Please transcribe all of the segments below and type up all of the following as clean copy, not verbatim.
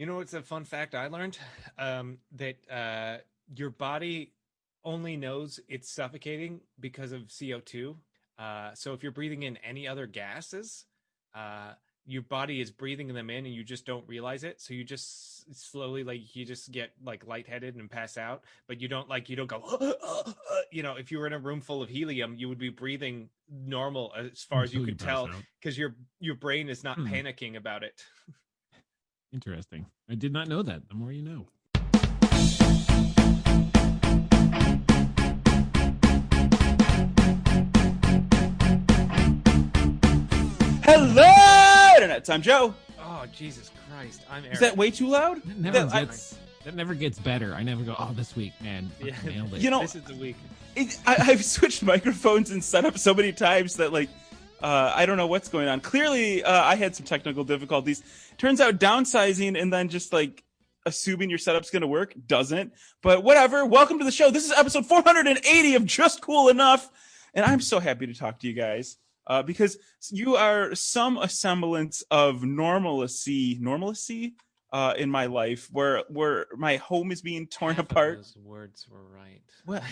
You know, it's a fun fact I learned that your body only knows it's suffocating because of CO2. So if you're breathing in any other gases, uh, your body is breathing them in and you just don't realize it. So you just slowly, like, you just get like lightheaded and pass out, but you don't go, if you were in a room full of helium, you would be breathing normal as far as you Until you could pass tell out. because your brain is not Hmm. panicking about it. Interesting. I did not know that. The more you know. Hello, Internet. I'm Joe. Oh, Jesus Christ. I'm Eric. Is that way too loud? That never That- I- gets that never gets better. I never go, oh, this week, man. Yeah. Nailed it. You know, This is the week. I've switched microphones and set up so many times that, like, I don't know what's going on. Clearly, I had some technical difficulties. Turns out downsizing and then just, like, assuming your setup's going to work doesn't. But whatever. Welcome to the show. This is episode 480 of Just Cool Enough. And I'm so happy to talk to you guys because you are some semblance of normalcy in my life where my home is being torn Half of apart. those words were right. Well,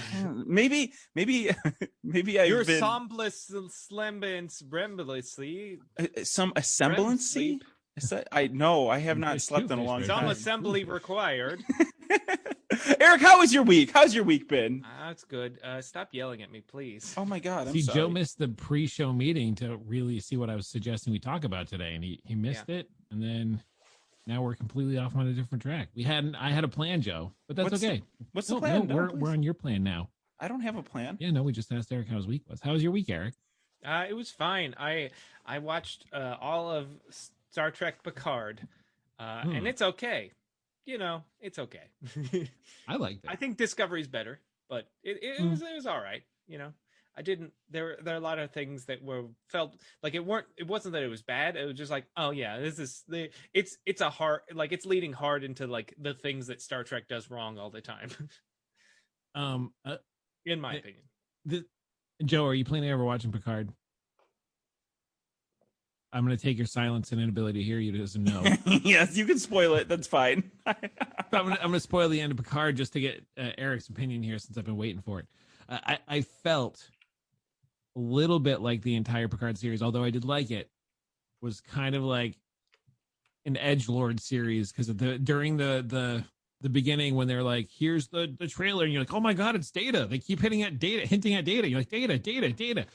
maybe I've Your been sombless, slemblance, bremblously. some assemblancy. sleep. I know I have not There's slept two in a fish long right Some time. assembly required. Eric, how was your week? How's your week been? That's good. Stop yelling at me, please. Oh my God, I'm See, sorry. Joe missed the pre-show meeting to really see what I was suggesting we talk about today, and he missed it, and then now we're completely off on a different track. I had a plan, Joe, but that's What's okay. What's the No, plan? no, No, we're on your plan now. I don't have a plan. Yeah, no, we just asked Eric how his week was. How was your week, Eric? It was fine. I watched all of Star Trek Picard, and it's okay. It's okay. I liked it. I think Discovery's better, but it was all right. I didn't. There are a lot of things that felt like it weren't. It wasn't that it was bad. It was just like, oh yeah, this is it's a hard, like, it's leading hard into like the things that Star Trek does wrong all the time. In my opinion. Joe, are you planning on ever watching Piccard? I'm going to take your silence and inability to hear you as a no. Yes, you can spoil it. That's fine. I'm going to spoil the end of Piccard just to get Eric's opinion here since I've been waiting for it. I felt a little bit like the entire Piccard series, although I did like it, was kind of like an edgelord series because during the beginning when they're like, here's the trailer, and you're like, oh my God, it's Data. They keep hinting at Data. You're like, Data.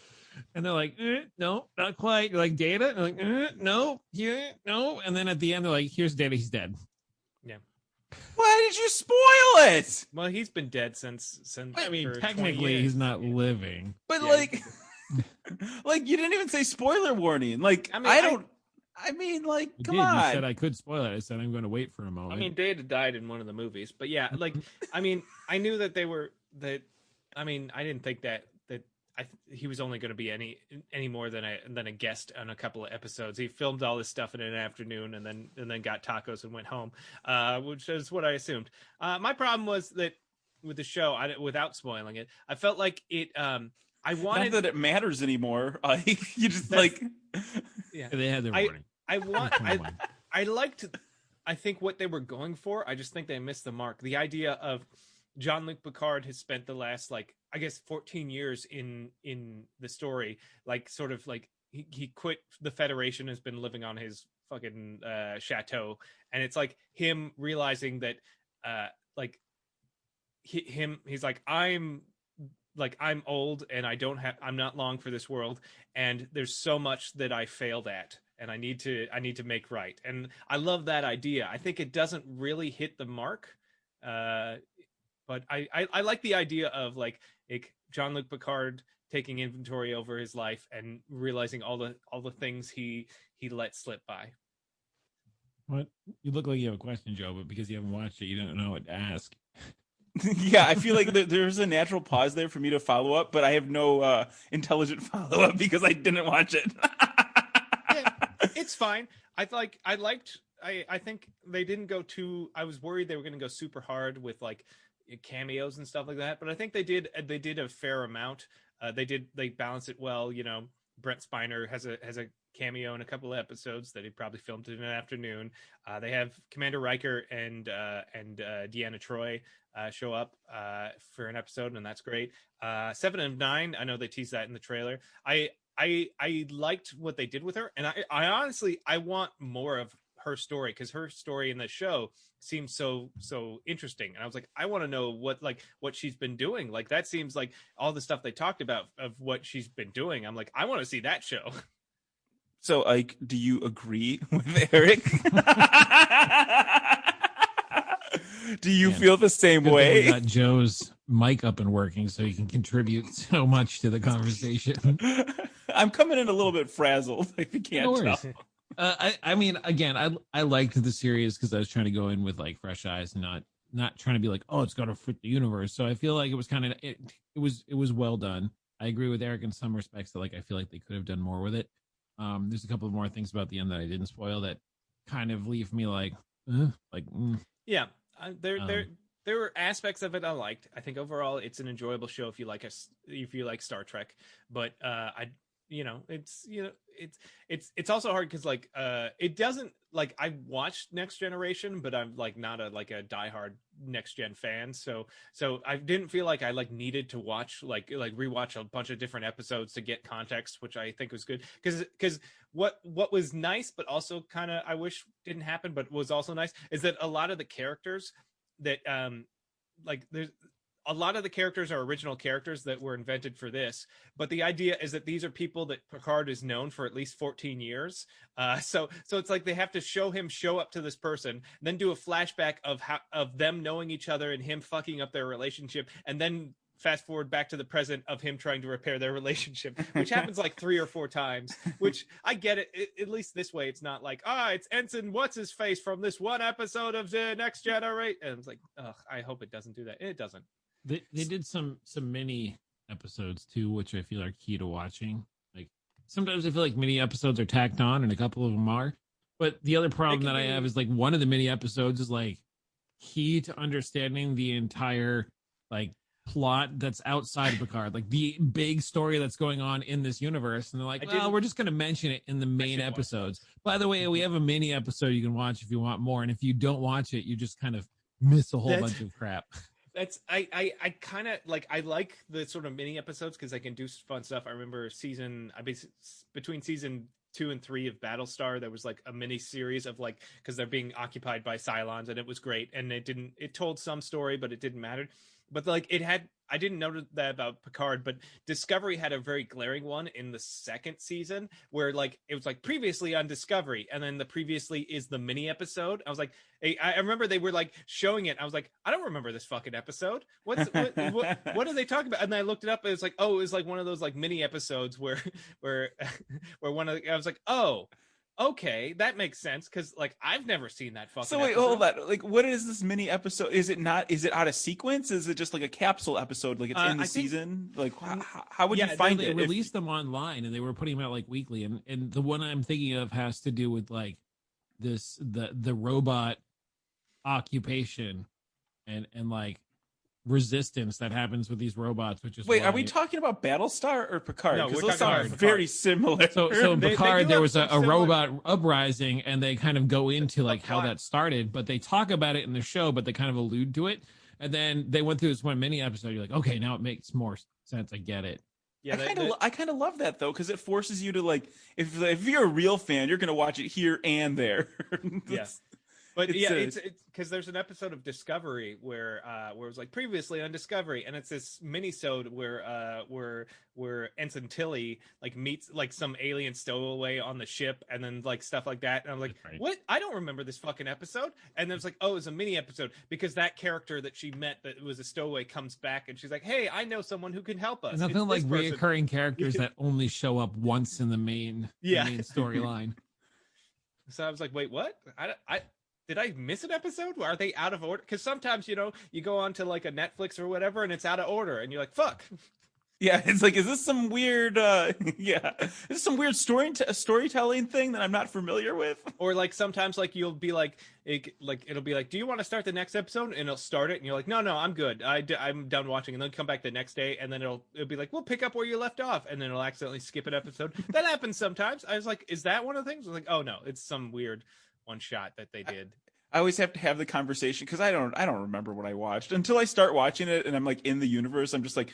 And they're like, no, not quite. You're like, Data? And they're like, no, yeah, no. And then at the end, they're like, here's Data. He's dead. Yeah. Why did you spoil it? Well, he's been dead since. I mean, for 20 technically, years. he's not living. But Yeah. like you didn't even say spoiler warning. Like, I mean, come You on. said I could spoil it. I said I'm going to wait for a moment. I mean, Data died in one of the movies, but yeah, like, I mean, I knew that they were that. I mean, I didn't think that he was only going to be any more than a guest on a couple of episodes. He filmed all this stuff in an afternoon and then got tacos and went home, which is what I assumed. My problem was that with the show, without spoiling it, I felt like it. I wanted Not that it matters anymore. You just like, yeah. they had their warning. I liked. I think what they were going for. I just think they missed the mark. The idea of Jean-Luc Picard has spent the last, like, I guess 14 years in the story, like, sort of like he quit the Federation, has been living on his fucking chateau, and it's like him realizing that like he's like, I'm old and I'm not long for this world, and there's so much that I failed at and I need to make right. And I love that idea. I think it doesn't really hit the mark. But I like the idea of like Jean-Luc Picard taking inventory over his life and realizing all the things he let slip by. What? You look like you have a question, Joe, but because you haven't watched it, you don't know what to ask. yeah, I feel like there's a natural pause there for me to follow up, but I have no intelligent follow up because I didn't watch it. Yeah, it's fine. I think they didn't go too. I was worried they were going to go super hard with like cameos and stuff like that, but I think they did a fair amount. They balanced it well. Brent Spiner has a cameo in a couple of episodes that he probably filmed in an afternoon. They have Commander Riker and Deanna Troi show up for an episode, and that's great. 7 of 9, I know they teased that in the trailer. I liked what they did with her, and I honestly I want more of her story, because her story in the show seems so interesting, and I was like, I want to know what she's been doing. Like, that seems like all the stuff they talked about of what she's been doing. I'm like, I want to see that show. So, Ike, do you agree with Eric? Do you feel the same way? We got Joe's mic up and working, so he can contribute so much to the conversation. I'm coming in a little bit frazzled, if you can't tell. I mean, again, I liked the series because I was trying to go in with like fresh eyes, and not trying to be like, oh, it's got to fit the universe. So I feel like it was kind of it was well done. I agree with Eric in some respects that like I feel like they could have done more with it. There's a couple of more things about the end that I didn't spoil that kind of leave me like. Yeah, there were aspects of it I liked. I think overall it's an enjoyable show if you like Star Trek, but it's also hard because like it doesn't, like, I watched Next Generation, but I'm like not a diehard Next Gen fan, so I didn't feel like I like needed to watch like rewatch a bunch of different episodes to get context, which I think was good, because what was nice but also kind of I wish didn't happen but was also nice is that a lot of the characters that there's a lot of the characters are original characters that were invented for this, but the idea is that these are people that Piccard is known for at least 14 years. So it's like they have to show up to this person, then do a flashback of them knowing each other and him fucking up their relationship, and then fast forward back to the present of him trying to repair their relationship, which happens like 3 or 4 times, which I get it. At least this way, it's not like, it's Ensign what's his face from this one episode of the Next Generation. And it's like, I hope it doesn't do that. It doesn't. They did some mini episodes too, which I feel are key to watching. Like sometimes I feel like mini episodes are tacked on, and a couple of them are. But the other problem that I have is like one of the mini episodes is like key to understanding the entire like plot that's outside of Picard, like the big story that's going on in this universe. And they're like, well, we're just going to mention it in the main episodes. By the way, we have a mini episode you can watch if you want more, and if you don't watch it, you just kind of miss a whole bunch of crap. That's I kind of like, I like the sort of mini episodes because I can do fun stuff. I remember between season 2 and 3 of Battlestar, there was like a mini series of like, because they're being occupied by Cylons, and it was great, and it told some story, but it didn't matter. But like I didn't know that about Picard, but Discovery had a very glaring one in the 2nd season where like it was like previously on Discovery, and then the previously is the mini episode. I was like, I remember they were like showing it. I was like, I don't remember this fucking episode. What are they talking about? And then I looked it up, and it's like, it was like one of those like mini episodes where one of I was like, okay, that makes sense, because like I've never seen that fucking. So wait, episode. hold on. Like, what is this mini episode? Is it out of sequence? Is it just like a capsule episode? Like it's in the season? Like how would you find it? They released them online, and they were putting them out like weekly. And the one I'm thinking of has to do with like the robot occupation and like resistance that happens with these robots, which is are we talking about Battlestar or Picard? No, because we're those sound Picard. very similar. So in Picard, there was a similar robot uprising, and they kind of go into like how that started, but they talk about it in the show, but they kind of allude to it. And then they went through this one mini episode. You're like, okay, now it makes more sense. I get it. Yeah, I kind of love that though, because it forces you to like, if you're a real fan, you're gonna watch it here and there. Yes. But it's because there's an episode of Discovery where it was like previously on Discovery, and it's this mini-sode where Ensign Tilly like meets like some alien stowaway on the ship, and then like stuff like that. And I'm like, what? I don't remember this fucking episode. And then it's like, it's a mini episode because that character that she met that was a stowaway comes back, and she's like, hey, I know someone who can help us. Nothing like reoccurring characters that only show up once in the main storyline. So I was like, wait, what? Did I miss an episode? Are they out of order? Because sometimes, you go on to like a Netflix or whatever, and it's out of order, and you're like, fuck. Yeah, it's like, is this some weird, yeah, is this some weird storytelling thing that I'm not familiar with? Or like sometimes like you'll be like it'll be like, do you want to start the next episode? And it'll start it and you're like, no, I'm good, I'm done watching. And then come back the next day and then it'll be like, we'll pick up where you left off, and then it'll accidentally skip an episode. That happens sometimes. I was like, is that one of the things? I was like, oh no, it's some weird one shot that they did. I always have to have the conversation because I don't remember what I watched until I start watching it and I'm like in the universe. I'm just like,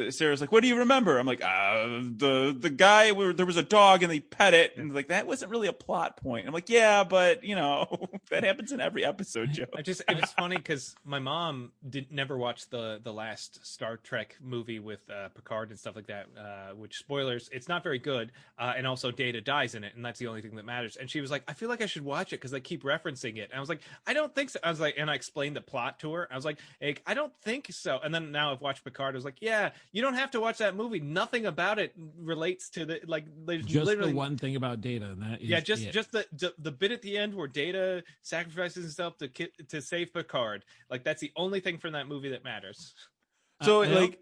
Sarah's like, what do you remember? I'm like, the guy where there was a dog and they pet it, and like, that wasn't really a plot point. I'm like, yeah, but you know, that happens in every episode, Joe. It was funny because my mom never watched the last Star Trek movie with Piccard and stuff like that, which, spoilers, it's not very good, and also Data dies in it, and that's the only thing that matters. And she was like, I feel like I should watch it because they keep referencing it. And I was like, I don't think so. I was like, and I explained the plot to her. I was like, hey, I don't think so. And then now I've watched Piccard. I was like, yeah, you don't have to watch that movie. Nothing about it relates to the, like, just literally the one thing about Data, and that is just the bit at the end where Data sacrifices himself to save Piccard. Like, that's the only thing from that movie that matters. So like,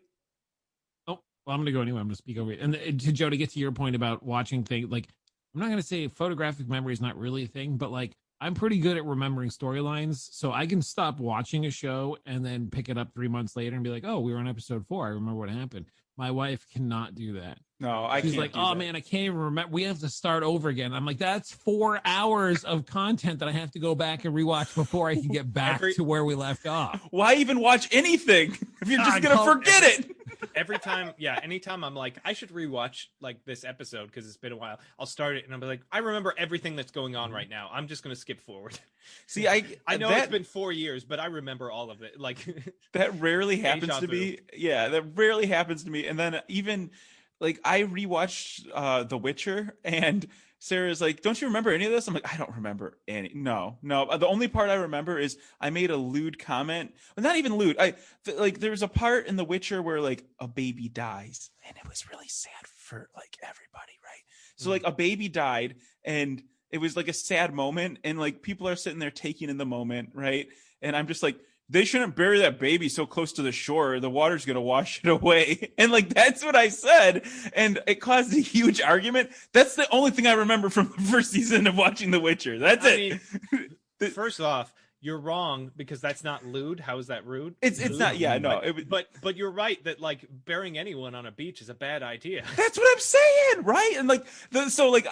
oh, well, I'm gonna go anyway. I'm gonna speak over it. And to Joe, to get to your point about watching things, like, I'm not gonna say photographic memory is not really a thing, but like, I'm pretty good at remembering storylines, so I can stop watching a show and then pick it up 3 months later and be like, oh, we were on episode 4. I remember what happened. My wife cannot do that. No, I can't. She's like, oh man, I can't even remember. We have to start over again. I'm like, that's 4 hours of content that I have to go back and rewatch before I can get back to where we left off. Why even watch anything if you're just gonna forget it? Every time, yeah, anytime I'm like, I should rewatch like this episode because it's been a while, I'll start it and I'll be like, I remember everything that's going on right now. I'm just gonna skip forward. See, I know it's been 4 years, but I remember all of it. Like, that rarely happens to me. Yeah, that rarely happens to me. And then even like, I rewatched The Witcher, and Sarah's like, don't you remember any of this? I'm like, I don't remember any. No. The only part I remember is I made a lewd comment. Well, not even lewd. Like, there's a part in The Witcher where like a baby dies, and it was really sad for like everybody, right? So like, a baby died, and it was like a sad moment, and like, people are sitting there taking in the moment, right? And I'm just like, they shouldn't bury that baby so close to the shore. The water's going to wash it away. And like, that's what I said. And it caused a huge argument. That's the only thing I remember from the first season of watching The Witcher. That's it. Mean, first off, you're wrong because that's not lewd. How is that rude? It's not. Yeah, no. But you're right that like burying anyone on a beach is a bad idea. That's what I'm saying, right? And like, so like,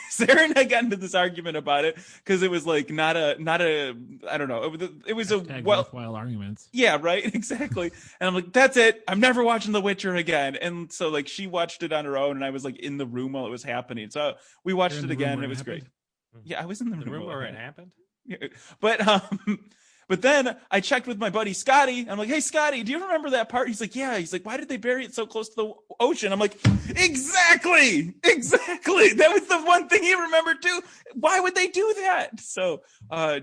Sarah and I got into this argument about it because it was like not a I don't know. It was a worthwhile arguments. Yeah, right. Exactly. And I'm like, that's it. I'm never watching The Witcher again. And so like, she watched it on her own, and I was like in the room while it was happening. So we watched it again, and it was great. Yeah, I was in the room where it happened. But then I checked with my buddy Scotty. I'm like, hey Scotty, do you remember that part? He's like, yeah. He's like, why did they bury it so close to the ocean? I'm like, exactly. That was the one thing he remembered too. Why would they do that? So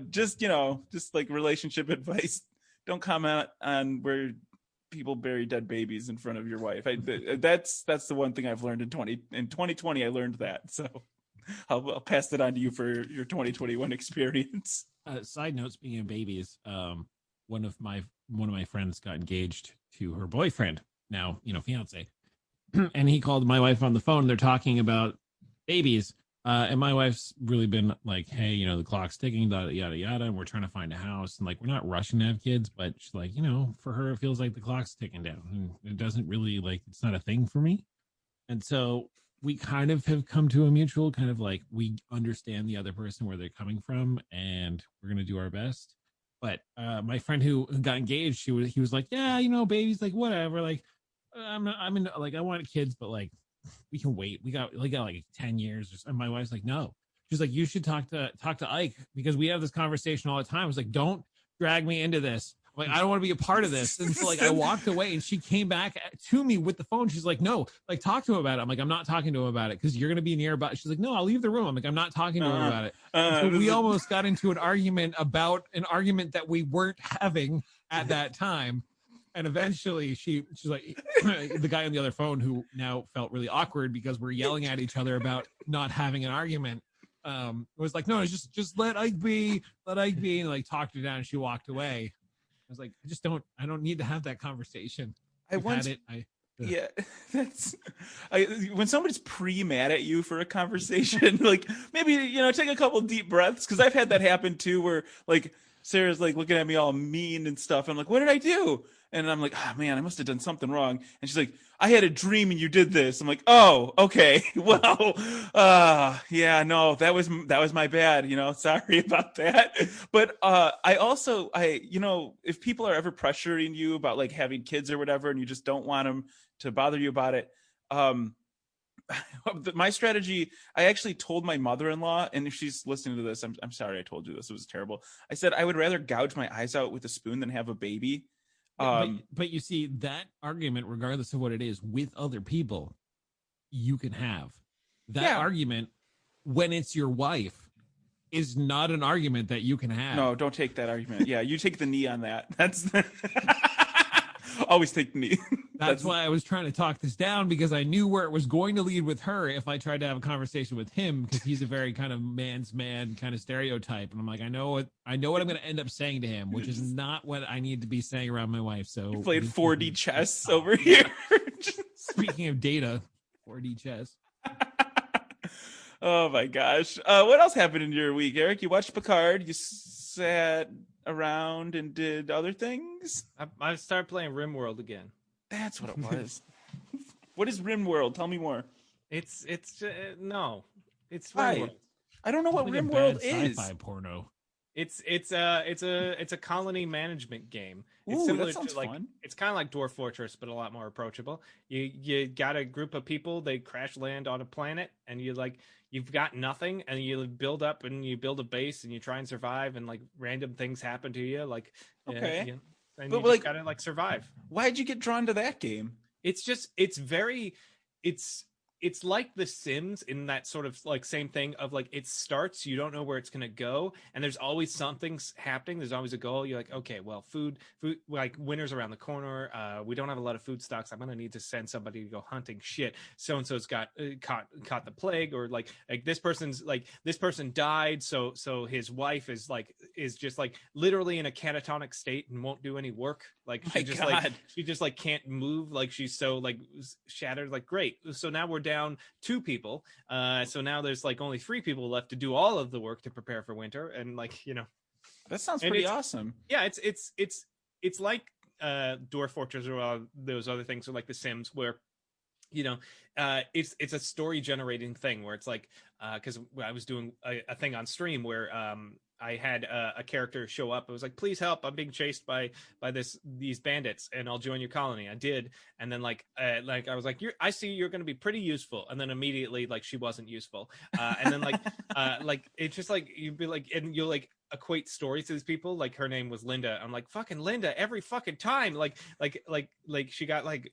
just like relationship advice. Don't comment on where people bury dead babies in front of your wife. That's the one thing I've learned in 2020. I learned that. So I'll pass it on to you for your 2021 experience. Side note: speaking of babies, one of my friends got engaged to her boyfriend, now fiance, and he called my wife on the phone. They're talking about babies, and my wife's really been like, "Hey, the clock's ticking, yada yada yada, and we're trying to find a house, and like, we're not rushing to have kids, but she's like, for her, it feels like the clock's ticking down, and it doesn't really it's not a thing for me, and so." We kind of have come to a mutual kind of like, we understand the other person, where they're coming from, and we're going to do our best. But my friend who got engaged, he was like, yeah, babies, like, whatever. Like, I want kids, but like, we can wait. We got like 10 years. And my wife's like, no. She's like, you should talk to Ike, because we have this conversation all the time. I was like, don't drag me into this. Like, I don't want to be a part of this. And so like, I walked away, and she came back to me with the phone. She's like, no, like, talk to him about it. I'm like, I'm not talking to him about it because you're going to be nearby. She's like, no, I'll leave the room. I'm like, I'm not talking to him about it. So we almost got into an argument about an argument that we weren't having at that time. And eventually she's like, the guy on the other phone, who now felt really awkward because we're yelling at each other about not having an argument, was like, no, just let Ike be, and like talked her down, and she walked away. I was like, I don't need to have that conversation. I Yeah, that's when somebody's pre-mad at you for a conversation, like maybe take a couple deep breaths, because I've had that happen too, where like Sarah's like looking at me all mean and stuff. I'm like, what did I do? And I'm like, oh man, I must have done something wrong. And she's like, I had a dream and you did this. I'm like, oh, okay, well, yeah, no, that was my bad. Sorry about that. But if people are ever pressuring you about like having kids or whatever, and you just don't want them to bother you about it, my strategy, I actually told my mother-in-law, and if she's listening to this, I'm sorry I told you this, it was terrible. I said I would rather gouge my eyes out with a spoon than have a baby. But you see, that argument, regardless of what it is, with other people, you can have that argument when it's your wife is not an argument that you can have. No, don't take that argument. Yeah, you take the knee on that. That's always take the knee. That's why I was trying to talk this down, because I knew where it was going to lead with her if I tried to have a conversation with him, because he's a very kind of man's man kind of stereotype. And I'm like, I know what I'm going to end up saying to him, which is not what I need to be saying around my wife. So you played 4D chess over here. Speaking of data, 4D chess. Oh my gosh. What else happened in your week, Eric? You watched Piccard. You sat around and did other things. I started playing RimWorld again. That's what it was. What is RimWorld? Tell me more. It's no, it's Why? RimWorld. I don't know what RimWorld is. Sci-fi porno. It's a colony management game. It's Ooh, similar that sounds to like fun. it's kind of like Dwarf Fortress, but a lot more approachable. You got a group of people. They crash land on a planet, and you've got nothing, and you build up and you build a base, and you try and survive, and like random things happen to you, like okay. And But you like, just gotta like survive. Why'd you get drawn to that game? It's like The Sims in that sort of like same thing of like it starts, you don't know where it's going to go, and there's always something happening. There's always a goal. You're like, okay, well, food, like winter's around the corner. We don't have a lot of food stocks. I'm going to need to send somebody to go hunting. Shit, so and so's got caught the plague, or like this person died. So his wife is just like literally in a catatonic state and won't do any work. Like she just can't move. Like she's so like shattered. Like great. So now we're down 2 people. So now there's like only 3 people left to do all of the work to prepare for winter. And like that sounds pretty awesome. Yeah, it's like Dwarf Fortress or those other things, or like The Sims, where it's a story generating thing where it's like because I was doing a thing on stream where I had a character show up. I was like, please help, I'm being chased by these bandits, and I'll join your colony. I did, and then I was like, I see you're going to be pretty useful, and then immediately like she wasn't useful, and then like it's just like you'd be like, and you'll like equate stories to these people. Like her name was Linda. I'm like, fucking Linda every fucking time. Like she got like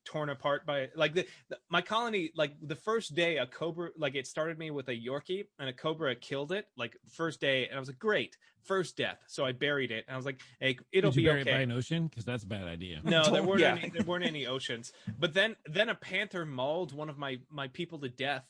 torn apart by like my colony. Like the first day a cobra, like it started me with a Yorkie, and a cobra killed it like first day, and I was like, great, first death. So I buried it, and I was like, hey, it'll be okay. Did you bury it by an ocean? Because that's a bad idea. No, there weren't any oceans. But then a panther mauled one of my people to death.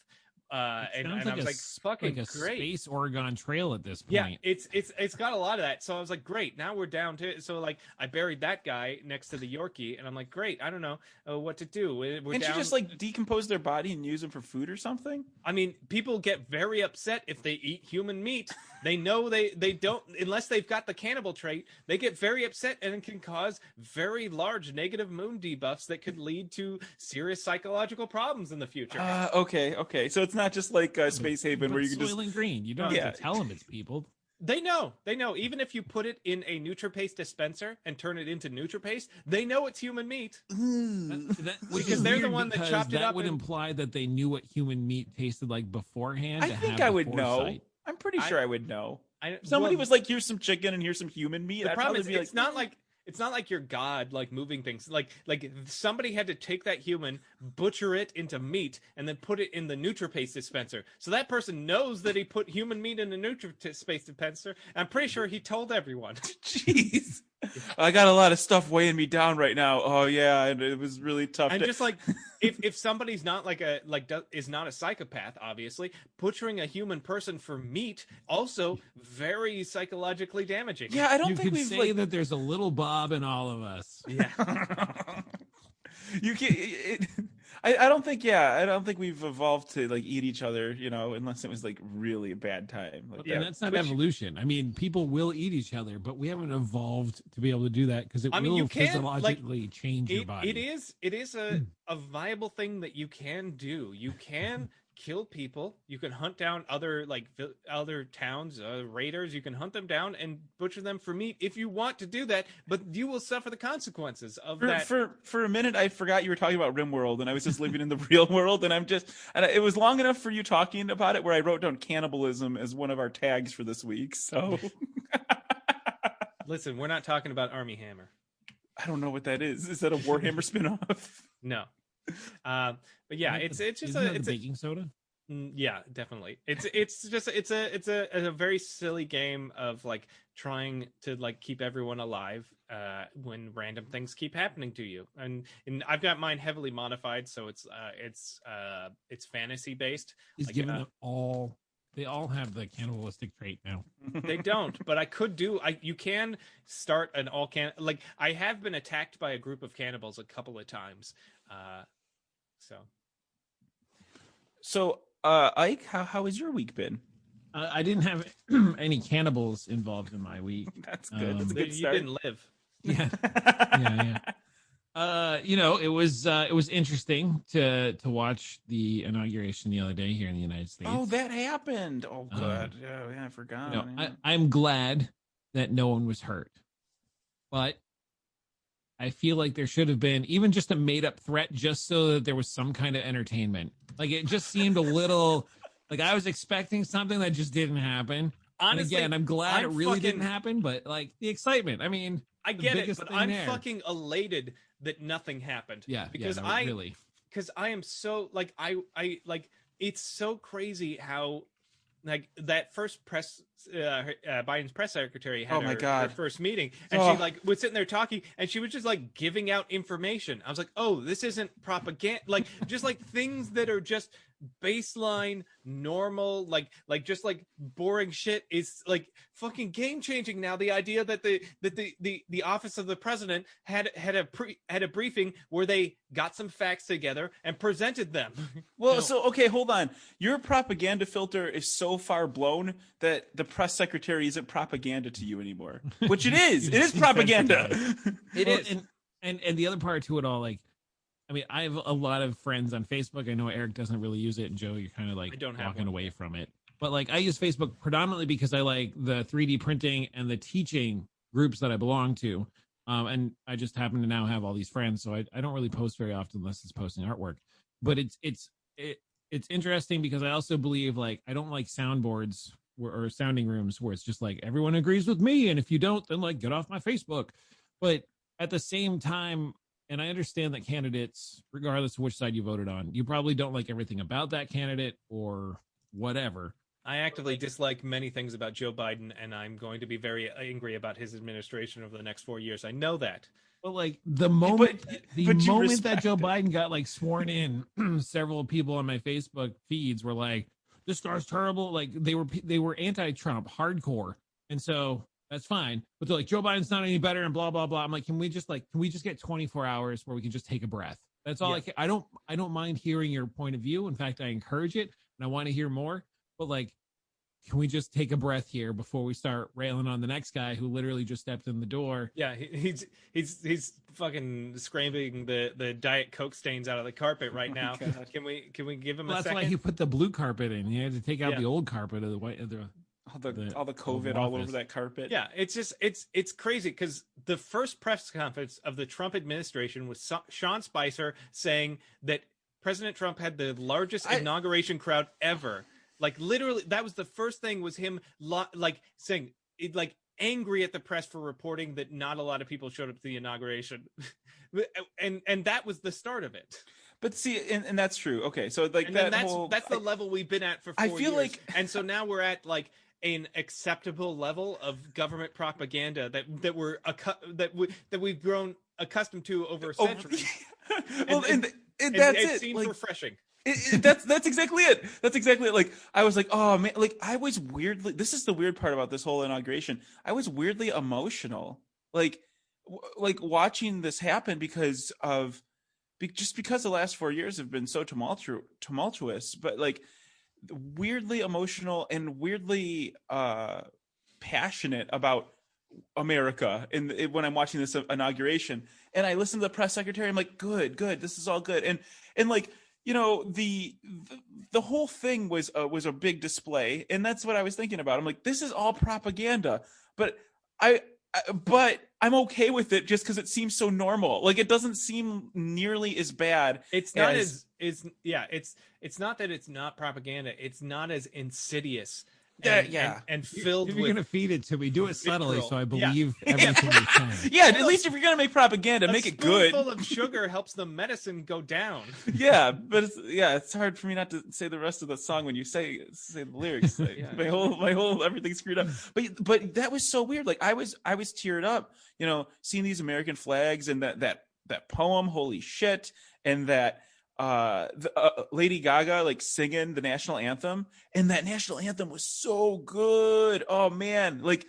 And I was like, fucking like a great. Space Oregon Trail at this point. Yeah, it's got a lot of that. So I was like, great. Now we're down to so like I buried that guy next to the Yorkie, and I'm like, great. I don't know what to do. Can't you just like decompose their body and use them for food or something? I mean, people get very upset if they eat human meat. They know they don't, unless they've got the cannibal trait. They get very upset, and it can cause very large negative moon debuffs that could lead to serious psychological problems in the future. Okay. So it's not just like Space Haven where you can just Soylent Green. You don't have to tell them it's people. They know. Even if you put it in a NutriPaste dispenser and turn it into NutriPaste, they know it's human meat. Because they're the one that chopped it up. That would imply that they knew what human meat tasted like beforehand. I think I would know. I'm pretty sure I would know. Somebody was like, "Here's some chicken and here's some human meat." The problem is, it's not like your God like moving things. Like somebody had to take that human, butcher it into meat, and then put it in the NutriPaste dispenser. So that person knows that he put human meat in the NutriPaste dispenser. I'm pretty sure he told everyone. Jeez. I got a lot of stuff weighing me down right now. Oh yeah, and it was really tough. And just like if somebody's not is not a psychopath, obviously butchering a human person for meat also very psychologically damaging. Yeah, I don't you think could we've say that there's a little Bob in all of us. Yeah. You can't. I don't think. Yeah, I don't think we've evolved to like eat each other. You know, unless it was like really a bad time. Like, And that's not evolution. I mean, people will eat each other, but we haven't evolved to be able to do that because it will you can physiologically change your body. It is a viable thing that you can do. You can kill people. You can hunt down other other towns, raiders. You can hunt them down and butcher them for meat if you want to do that. But you will suffer the consequences of that. For a minute, I forgot you were talking about RimWorld, and I was just living in the real world. And it was long enough for you talking about it where I wrote down cannibalism as one of our tags for this week. So, listen, we're not talking about Army Hammer. I don't know what that is. Is that a Warhammer spinoff? No. But yeah, it's just a baking soda. Yeah, definitely. It's a very silly game of like trying to like keep everyone alive when random things keep happening to you. And I've got mine heavily modified, so it's fantasy based. He's given them all. They all have the cannibalistic trait now. They don't, but I could do. You can start an all can. Like I have been attacked by a group of cannibals a couple of times. So, Ike, how has your week been? I didn't have any cannibals involved in my week. That's good. That's a good you start. didn't live. Yeah, yeah. It was interesting to watch the inauguration the other day here in the United States. Oh, that happened. Oh, good. Yeah, I forgot. I'm glad that no one was hurt, but I feel like there should have been even just a made up threat just so that there was some kind of entertainment. Like it just seemed a little like I was expecting something that just didn't happen. Honestly, and again, I'm glad it really didn't happen, but like the excitement. I mean, I get it, but I'm fucking elated that nothing happened. Yeah, because I am so like I like it's so crazy how like that first Biden's press secretary had her first meeting, and she like was sitting there talking, and she was just like giving out information. I was like, oh, this isn't propaganda, like just like things that are just baseline normal like just like boring shit is like fucking game changing now. The idea that the office of the president had a briefing where they got some facts together and presented them. Well, so okay, hold on. Your propaganda filter is so far blown that the press secretary isn't propaganda to you anymore, which it is. It is propaganda. It is. And the other part to it all, like, I mean, I have a lot of friends on Facebook. I know Eric doesn't really use it, and Joe, you're kind of like walking away from it. But like, I use Facebook predominantly because I like the 3D printing and the teaching groups that I belong to. And I just happen to now have all these friends, so I don't really post very often unless it's posting artwork. But it's interesting because I also believe like I don't like soundboards or sounding rooms where it's just like everyone agrees with me, and if you don't, then like get off my Facebook. But at the same time, and I understand that candidates, regardless of which side you voted on, you probably don't like everything about that candidate or whatever. I actively dislike many things about Joe Biden, and I'm going to be very angry about his administration over the next 4 years. I know that. But like the moment that Joe Biden got like sworn in, several people on my Facebook feeds were like, "This guy's terrible." Like they were anti-Trump hardcore, and so that's fine. But they're like, Joe Biden's not any better, and blah blah blah. I'm like, can we just get 24 hours where we can just take a breath? That's all. Yeah. I don't mind hearing your point of view. In fact, I encourage it, and I want to hear more. But like, can we just take a breath here before we start railing on the next guy who literally just stepped in the door? Yeah, he's fucking scraping the Diet Coke stains out of the carpet right now. Can we give him a second? That's why he put the blue carpet in. He had to take out the old carpet of the white. All the COVID all over that carpet. Yeah, it's just it's crazy because the first press conference of the Trump administration was Sean Spicer saying that President Trump had the largest inauguration crowd ever. Like literally, that was the first thing was him like saying it, like angry at the press for reporting that not a lot of people showed up to the inauguration, and that was the start of it. But see, and that's true. Okay, so like and that's the level we've been at for 4 years. I feel like, and so now we're at like an acceptable level of government propaganda that we've grown accustomed to over a century. Well, and that's it seems like, refreshing. That's exactly it. That's exactly it. Like I was like, oh man, like I was weirdly. This is the weird part about this whole inauguration. I was weirdly emotional, like watching this happen because just because the last 4 years have been so tumultuous, but like weirdly emotional and weirdly passionate about America when I'm watching this inauguration, and I listen to the press secretary. I'm like, good, this is all good, and like, you know, the whole thing was a big display, and that's what I was thinking about. I'm like, this is all propaganda, but but I'm okay with it just because it seems so normal. Like, it doesn't seem nearly as bad. It's not as it's not that it's not propaganda. It's not as insidious. And filled if with. you're gonna feed it to me, do it subtly, vitriol. so I believe everything you're saying. Yeah, at least if you're gonna make propaganda, make it good. A spoonful of sugar helps the medicine go down. Yeah, but it's hard for me not to say the rest of the song when you say the lyrics. Like, my whole everything's screwed up. But that was so weird. Like, I was teared up, you know, seeing these American flags and that poem, holy shit, and that Lady Gaga like singing the national anthem, and that national anthem was so good. Oh man, like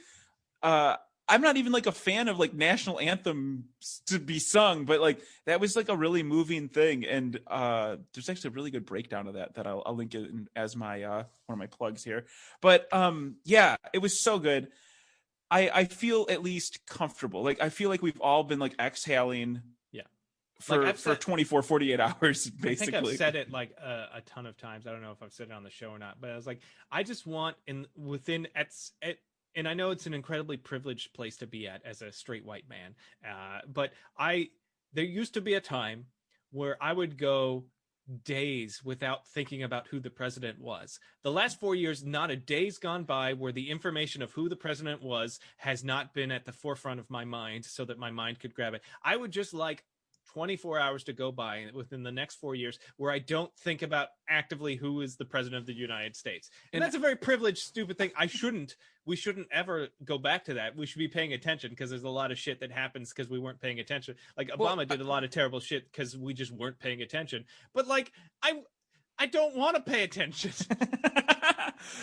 I'm not even like a fan of like national anthems to be sung, but like that was like a really moving thing. And there's actually a really good breakdown of that I'll link it in as my one of my plugs here. But yeah, it was so good. I feel at least comfortable. Like, I feel like we've all been like exhaling for 24, 48 hours, basically. I think I've said it like a ton of times. I don't know if I've said it on the show or not, but I was like, I just want and I know it's an incredibly privileged place to be at as a straight white man. But there used to be a time where I would go days without thinking about who the president was. The last 4 years, not a day's gone by where the information of who the president was has not been at the forefront of my mind so that my mind could grab it. I would just like 24 hours to go by within the next 4 years where I don't think about actively who is the president of the United States. And that's a very privileged, stupid thing. We shouldn't ever go back to that. We should be paying attention because there's a lot of shit that happens because we weren't paying attention. Like, Obama did a lot of terrible shit because we just weren't paying attention. But like, I don't want to pay attention.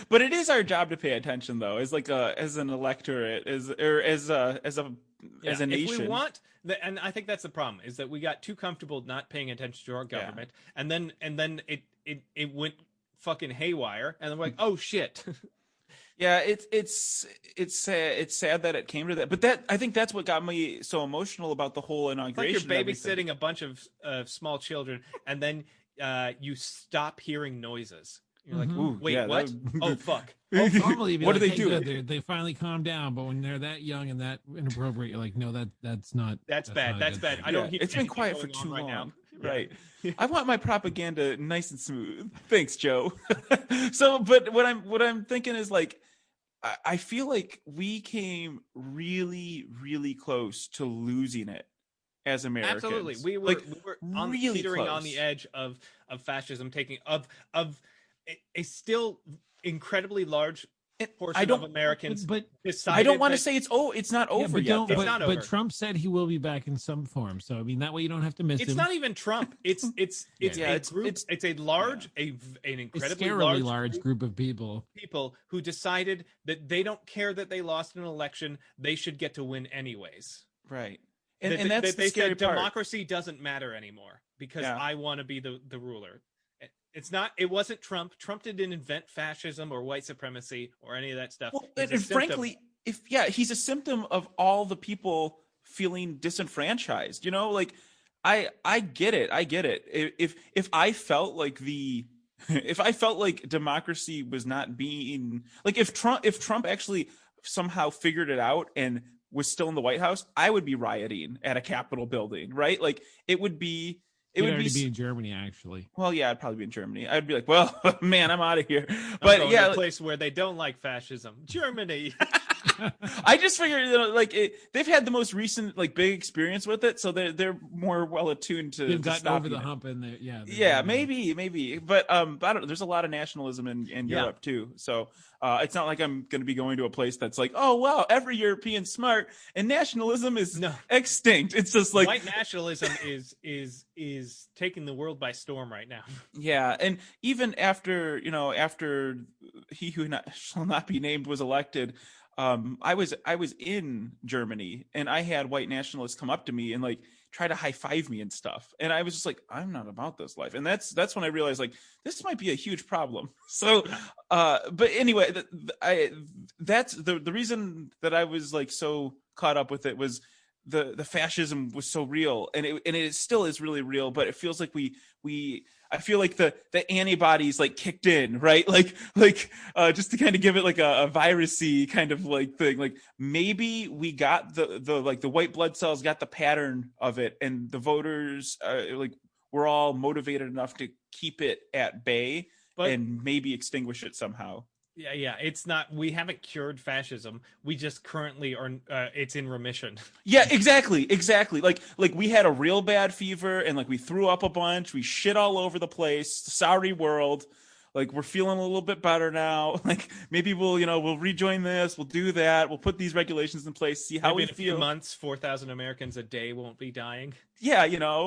But it is our job to pay attention, though, as like as an electorate, as a nation. If we want, and I think that's the problem, is that we got too comfortable not paying attention to our government, and then it went fucking haywire, and then we're like, oh shit. Yeah, it's sad that it came to that, but I think that's what got me so emotional about the whole inauguration. It's like you're babysitting a bunch of small children, and then you stop hearing noises. You're like, ooh, wait, what? Oh, fuck. Oh, normally, what like, do they do? Good, they finally calm down, but when they're that young and that inappropriate, you're like, no, that's not. That's bad. That's bad. I don't. It's been quiet for too long. Now. Right. I want my propaganda nice and smooth. Thanks, Joe. So, but what I'm thinking is like, I feel like we came really, really close to losing it as Americans. Absolutely, we were really teetering on the edge of fascism, taking of a still incredibly large portion of Americans. But I don't want to say it's not over yet. It's not over. But Trump said he will be back in some form. So I mean, that way you don't have to miss him. It's not even Trump. It's a group. It's a large, an incredibly large group of people who decided that they don't care that they lost an election. They should get to win anyways. Right. And that's the scary part. Democracy doesn't matter anymore because I want to be the ruler. It wasn't Trump. Trump didn't invent fascism or white supremacy or any of that stuff. Well, and frankly, he's a symptom of all the people feeling disenfranchised, you know, like I get it. If I felt like if I felt like democracy was not being like, if Trump actually somehow figured it out and was still in the White House, I would be rioting at a Capitol building, right? Like it would be in Germany, actually. Well, yeah, I'd probably be in Germany. I'd be like, well, man, I'm out of here. But yeah, a place where they don't like fascism, Germany. I just figured, you know, like they've had the most recent like big experience with it, so they're more well attuned to. They've gotten over the hump, and maybe. But I don't know. There's a lot of nationalism in Europe too, so it's not like I'm going to be going to a place that's like, oh wow, every European's smart and nationalism is extinct. It's just like white nationalism is taking the world by storm right now. Yeah, and even after he who shall not be named was elected. I was in Germany, and I had white nationalists come up to me and like try to high five me and stuff, and I was just like, I'm not about this life, and that's when I realized like this might be a huge problem. So, but anyway, that's the reason that I was like so caught up with it was the fascism was so real, and it still is really real, but it feels like we I feel like the antibodies like kicked in, right? Like just to kind of give it like a virusy kind of like thing. Like maybe we got the like the white blood cells got the pattern of it, and the voters like we're all motivated enough to keep it at bay, and maybe extinguish it somehow. Yeah, it's not. We haven't cured fascism. We just currently are. It's in remission. Yeah, exactly. Like we had a real bad fever, and like we threw up a bunch. We shit all over the place. Sorry, world. Like we're feeling a little bit better now. Like maybe we'll rejoin this. We'll do that. We'll put these regulations in place. See how maybe we in a feel. Few months, 4,000 Americans a day won't be dying. Yeah,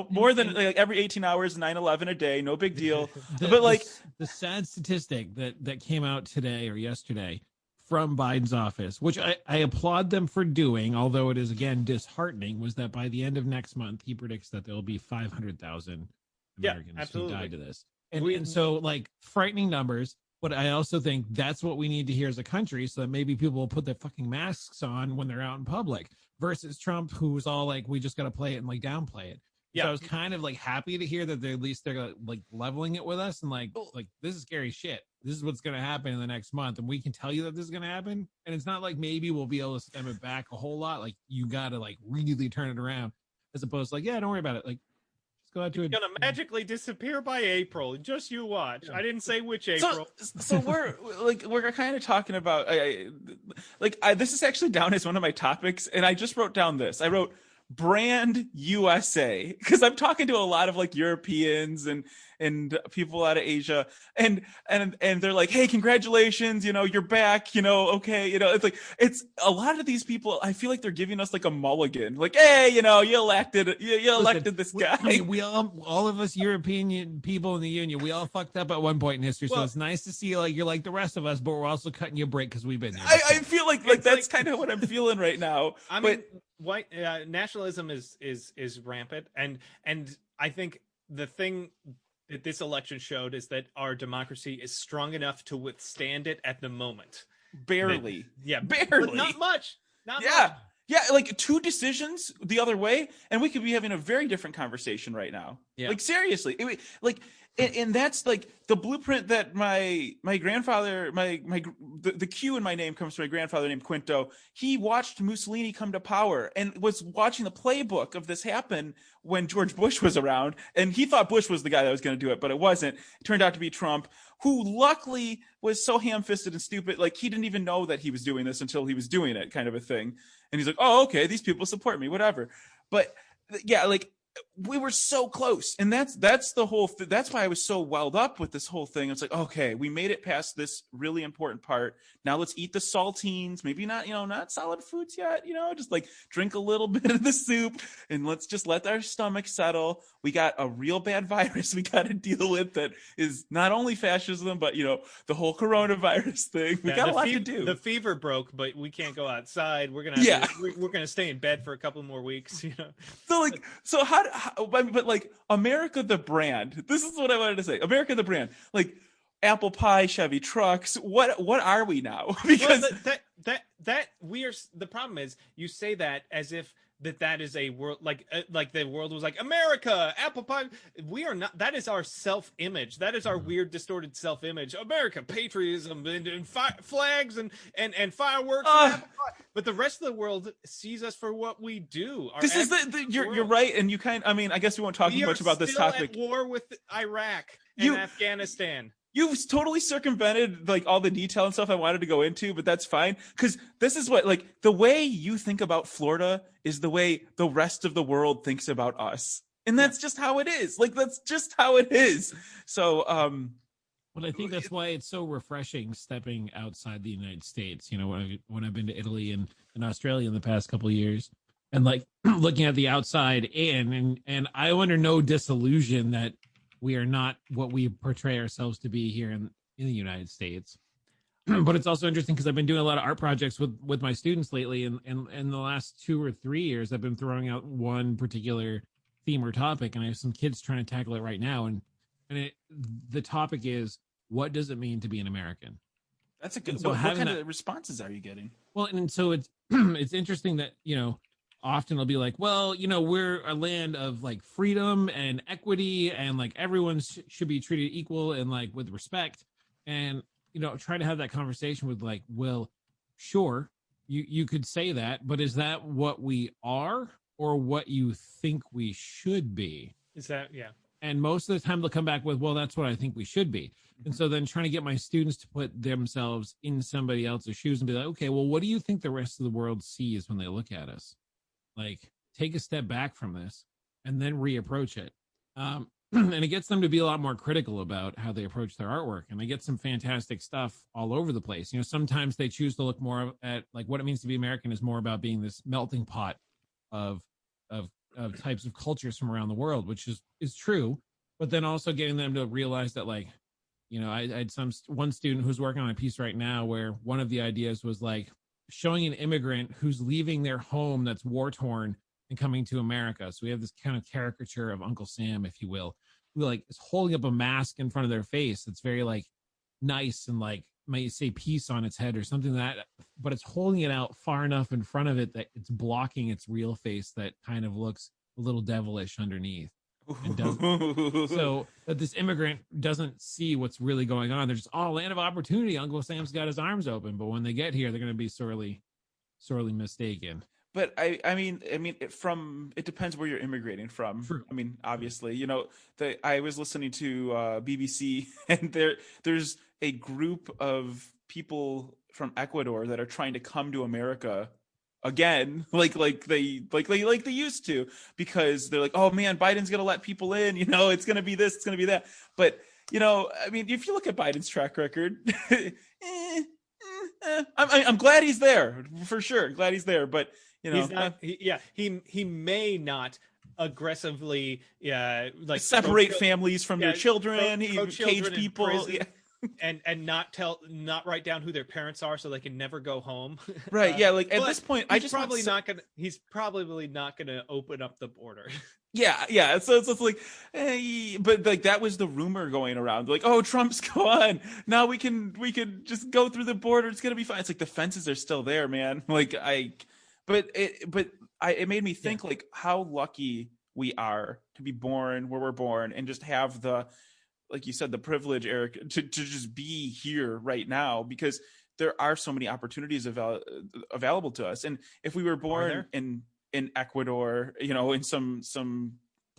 more than like every 18 hours, 9/11 a day. No big deal. But like the sad statistic that came out today or yesterday from Biden's office, which I applaud them for doing, although it is again disheartening, was that by the end of next month, he predicts that there will be 500,000 Americans who die to this. And so like frightening numbers, but I also think that's what we need to hear as a country, so that maybe people will put their fucking masks on when they're out in public, versus Trump, who's all like, we just got to play it and like downplay it. Yeah. So I was kind of like happy to hear that they're like leveling it with us, and like this is scary shit. This is what's going to happen in the next month, and we can tell you that this is going to happen. And it's not like maybe we'll be able to stem it back a whole lot. Like you got to like really turn it around, as opposed to like, yeah, don't worry about it. Like just go out to it. It's going to magically disappear by April. Just you watch. Yeah. I didn't say which April. So we're kind of talking about this is actually down as one of my topics, and I just wrote down this. I wrote brand USA, because I'm talking to a lot of like Europeans and people out of Asia, and they're like, hey, congratulations, you're back, okay, it's a lot of these people. I feel like they're giving us like a mulligan, like, hey, you elected this guy. I mean, we all of us European people in the union, we all fucked up at one point in history. So it's nice to see like you're like the rest of us, but we're also cutting you a break because we've been there. I feel like that's kind of what I'm feeling right now. I mean, white nationalism is rampant, and I think the thing that this election showed is that our democracy is strong enough to withstand it at the moment. Barely. Barely. Not much. Not much. Yeah, like 2 decisions the other way, and we could be having a very different conversation right now. Yeah. Like seriously, and that's like the blueprint that my grandfather, the Q in my name comes from my grandfather named Quinto. He watched Mussolini come to power and was watching the playbook of this happen when George Bush was around, and he thought Bush was the guy that was going to do it, but it wasn't. It turned out to be Trump, who luckily was so ham-fisted and stupid, like he didn't even know that he was doing this until he was doing it, kind of a thing. And he's like, oh, okay, these people support me, whatever. But yeah, like we were so close, and that's the whole that's why I was so welled up with this whole thing. It's like, okay, we made it past this really important part. Now let's eat the saltines, maybe not not solid foods yet, just like drink a little bit of the soup, and let's just let our stomach settle. We got a real bad virus we got to deal with that is not only fascism, but the whole coronavirus thing. We got a lot to do. The fever broke, but we can't go outside. We're gonna we're gonna stay in bed for a couple more weeks. So how but like America the brand, this is what I wanted to say. America the brand, like apple pie, Chevy trucks, what are we now? Because that we are. The problem is you say that as if that is a world, like the world was like America, apple pie. We are not. That is our self-image. That is our weird, distorted self-image. America, patriotism, and flags and fireworks. And apple pie. But the rest of the world sees us for what we do. This is you're right, and you I guess we won't talk much about this topic. At war with Iraq and Afghanistan. You've totally circumvented like all the detail and stuff I wanted to go into, but that's fine, because this is what, like, the way you think about Florida is the way the rest of the world thinks about us, and that's just how it is. Like, that's just how it is. So well, I think that's why it's so refreshing stepping outside the United States. When I've been to Italy and Australia in the past couple of years, and like looking at the outside in, and I under no disillusion that we are not what we portray ourselves to be here in the United States. but it's also interesting because I've been doing a lot of art projects with my students lately, and in the last 2 or 3 years, I've been throwing out one particular theme or topic, and I have some kids trying to tackle it right now, and the topic is, what does it mean to be an American? That's a good. So What kind that, of responses are you getting? well, and so it's it's interesting that often it'll be like, well, we're a land of like freedom and equity, and like everyone should be treated equal and like with respect, and try to have that conversation with like, well, sure, you could say that, but is that what we are or what you think we should be? Is that, yeah. And most of the time they'll come back with, well, that's what I think we should be. And so then trying to get my students to put themselves in somebody else's shoes and be like, okay, well, what do you think the rest of the world sees when they look at us? Like, take a step back from this and then reapproach it. And it gets them to be a lot more critical about how they approach their artwork. And they get some fantastic stuff all over the place. Sometimes they choose to look more at like what it means to be American is more about being this melting pot of types of cultures from around the world, which is true. But then also getting them to realize that, like, I had one student who's working on a piece right now where one of the ideas was like showing an immigrant who's leaving their home that's war torn and coming to America. So we have this kind of caricature of Uncle Sam, if you will, who like is holding up a mask in front of their face. It's very like nice and like might say peace on its head or something like that, but it's holding it out far enough in front of it that it's blocking its real face that kind of looks a little devilish underneath. And so that this immigrant doesn't see what's really going on. They're just, oh, land of opportunity. Uncle Sam's got his arms open. But when they get here, they're going to be sorely mistaken. But I mean, it depends where you're immigrating from. True. I mean, obviously, I was listening to BBC, and there's a group of people from Ecuador that are trying to come to America again, like they used to, because they're like, oh man, Biden's gonna let people in, it's gonna be this, it's gonna be that. But I mean, if you look at Biden's track record, I'm glad he's there, for sure. Glad he's there, but he's not. He may not aggressively, like separate families from their children. He cage people. And not write down who their parents are so they can never go home. Right. Yeah. Like at this point, he's probably not gonna open up the border. Yeah. Yeah. So it's like, but like that was the rumor going around. Like, oh, Trump's gone. Now we can just go through the border. It's gonna be fine. It's like the fences are still there, man. Like it made me think like how lucky we are to be born where we're born and just have the, like you said, the privilege, Eric, to just be here right now, because there are so many opportunities available to us. And if we were born in Ecuador, in some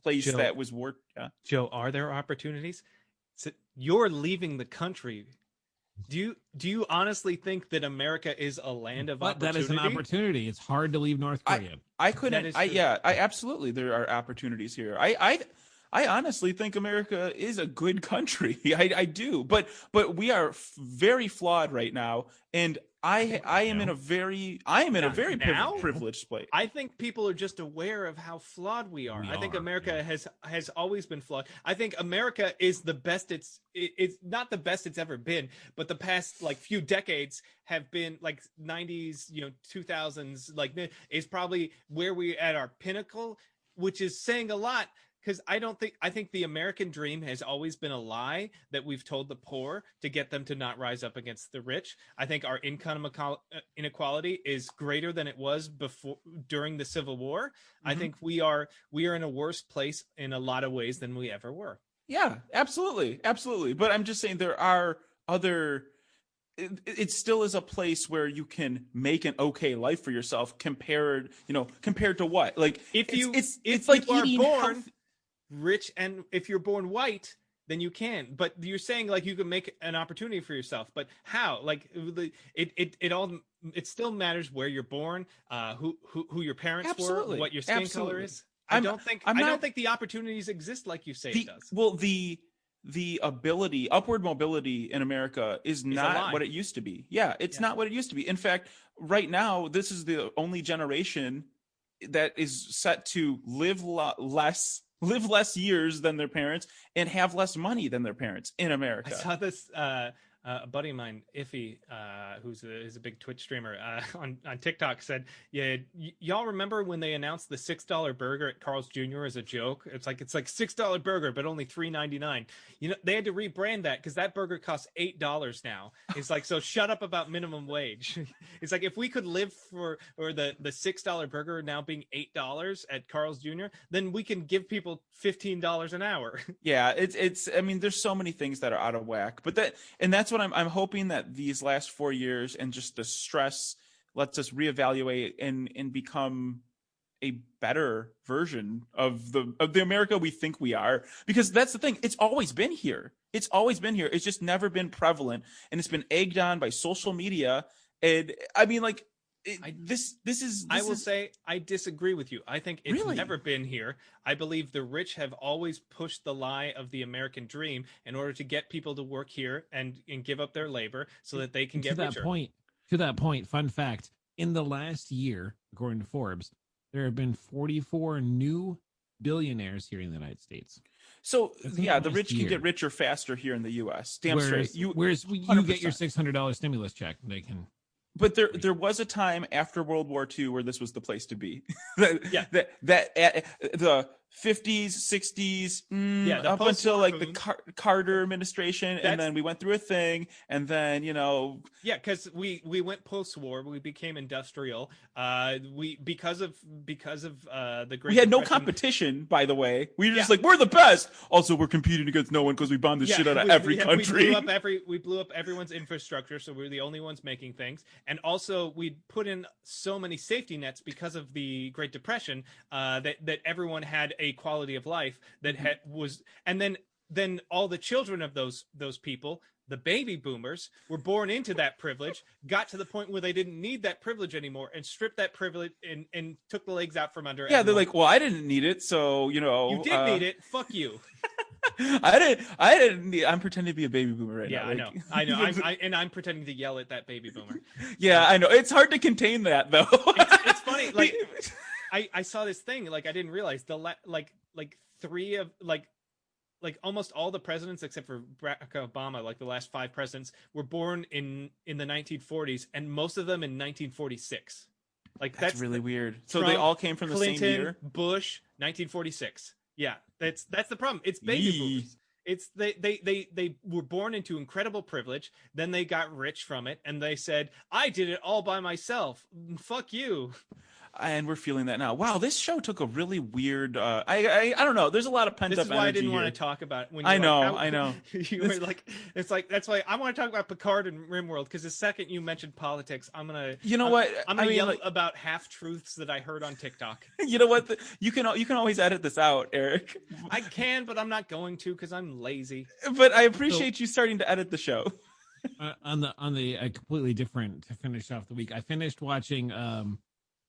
place Joe, that was war. Yeah. Joe, are there opportunities? So you're leaving the country. Do you honestly think that America is a land of opportunity? That is an opportunity. It's hard to leave North Korea. I absolutely, there are opportunities here. I honestly think America is a good country. I do, but we are very flawed right now, and I am in a very privileged place. I think people are just aware of how flawed we are. I think America has always been flawed. I think America is the best it's not the best it's ever been, but the past like few decades have been like 90s, 2000s, like is probably where we at our pinnacle, which is saying a lot. Because I think the American dream has always been a lie that we've told the poor to get them to not rise up against the rich. I think our income inequality is greater than it was during the Civil War. Mm-hmm. I think we are in a worse place in a lot of ways than we ever were. Yeah, absolutely. But I'm just saying there are other. It still is a place where you can make an okay life for yourself compared to what? Like it's like you are born rich, and if you're born white, then you can. But you're saying like you can make an opportunity for yourself, but how? Like it still matters where you're born, who your parents were, what your skin color is. I don't think the opportunities exist like you say it does. Well, the ability, upward mobility in America is not what it used to be. Yeah, it's not what it used to be. In fact, right now, this is the only generation that is set to live less years than their parents and have less money than their parents in America. I saw this A buddy of mine, Iffy, who's a big Twitch streamer on TikTok, said, "Yeah, y'all remember when they announced the $6 burger at Carl's Jr. as a joke? It's like $6 burger, but only $3.99. You know, they had to rebrand that because that burger costs $8 now. It's like, so shut up about minimum wage. It's like if we could live for the $6 burger now being $8 at Carl's Jr., then we can give people $15 an hour." Yeah, it's. I mean, there's so many things that are out of whack, but that's what I'm hoping that these last 4 years and just the stress lets us reevaluate and become a better version of the America we think we are. Because that's the thing. It's always been here. It's always been here. It's just never been prevalent, and it's been egged on by social media. And I mean, like, I will say I disagree with you. I think it's really never been here. I believe the rich have always pushed the lie of the American dream in order to get people to work here and give up their labor so that they can get richer. To that point, fun fact, in the last year, according to Forbes, there have been 44 new billionaires here in the United States. So yeah, the rich can get richer faster here in the U.S. Damn straight. Whereas you get your $600 stimulus check, they can. But there was a time after World War II where this was the place to be. The 50s, 60s, up until like the Carter administration, and then we went through a thing, and then because we went post-war, we became industrial. Because of the Great we had no Depression. Competition, by the way. We were just like, we're the best. Also, we're competing against no one because we bombed the shit out of every country. We blew up everyone's infrastructure, so we're the only ones making things. And also, we put in so many safety nets because of the Great Depression that everyone had a quality of life that was, and then all the children of those people, the baby boomers, were born into that privilege, got to the point where they didn't need that privilege anymore, and stripped that privilege and took the legs out from under. Yeah, everyone. They're like, well, I didn't need it, so you did need it. Fuck you. I didn't need. I'm pretending to be a baby boomer right now. Yeah, I know. I'm pretending to yell at that baby boomer. Yeah, I know. It's hard to contain that though. It's funny. Like, I saw this thing. Like, I didn't realize three of almost all the presidents except for Barack Obama, like the last 5 presidents, were born in the 1940s, and most of them in 1946. Like that's really weird. So Trump, they all came from the Clinton, same year. Bush, 1946. Yeah, that's the problem. It's baby boomers. It's they were born into incredible privilege, then they got rich from it, and they said, I did it all by myself. Fuck you. And we're feeling that now. Wow, this show took a really weird. I don't know. There's a lot of pent up energy. This is why I didn't here. want to talk about it. When I know. You were like, it's like that's why I want to talk about Piccard and Rimworld, because the second you mentioned politics, I'm gonna. You know what? I'm gonna yell about half truths that I heard on TikTok. You know what? You can always edit this out, Eric. I can, but I'm not going to because I'm lazy. But I appreciate you starting to edit the show. On the completely different to finish off the week, I finished watching.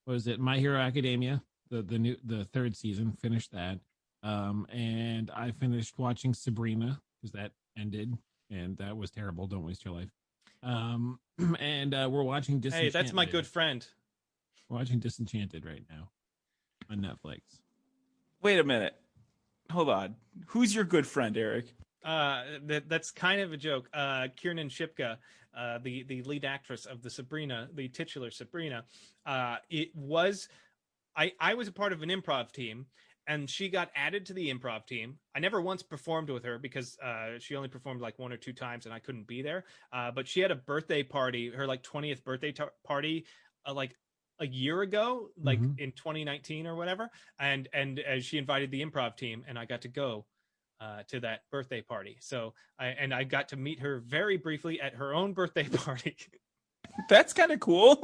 What was it? My Hero Academia, the 3rd season. Finished that, and I finished watching Sabrina because that ended, and that was terrible. Don't waste your life. And we're watching Disenchanted. Hey, that's my good friend. We're watching Disenchanted right now on Netflix. Wait a minute. Hold on. Who's your good friend, Eric? That's kind of a joke. Kiernan Shipka, the lead actress of the Sabrina, the titular Sabrina. I was a part of an improv team, and she got added to the improv team. I never once performed with her because she only performed like 1 or 2 times, and I couldn't be there. But she had a birthday party, her like 20th birthday party, like a year ago, like in 2019 or whatever. And she invited the improv team, and I got to go to that birthday party. So I got to meet her very briefly at her own birthday party. That's kind of cool.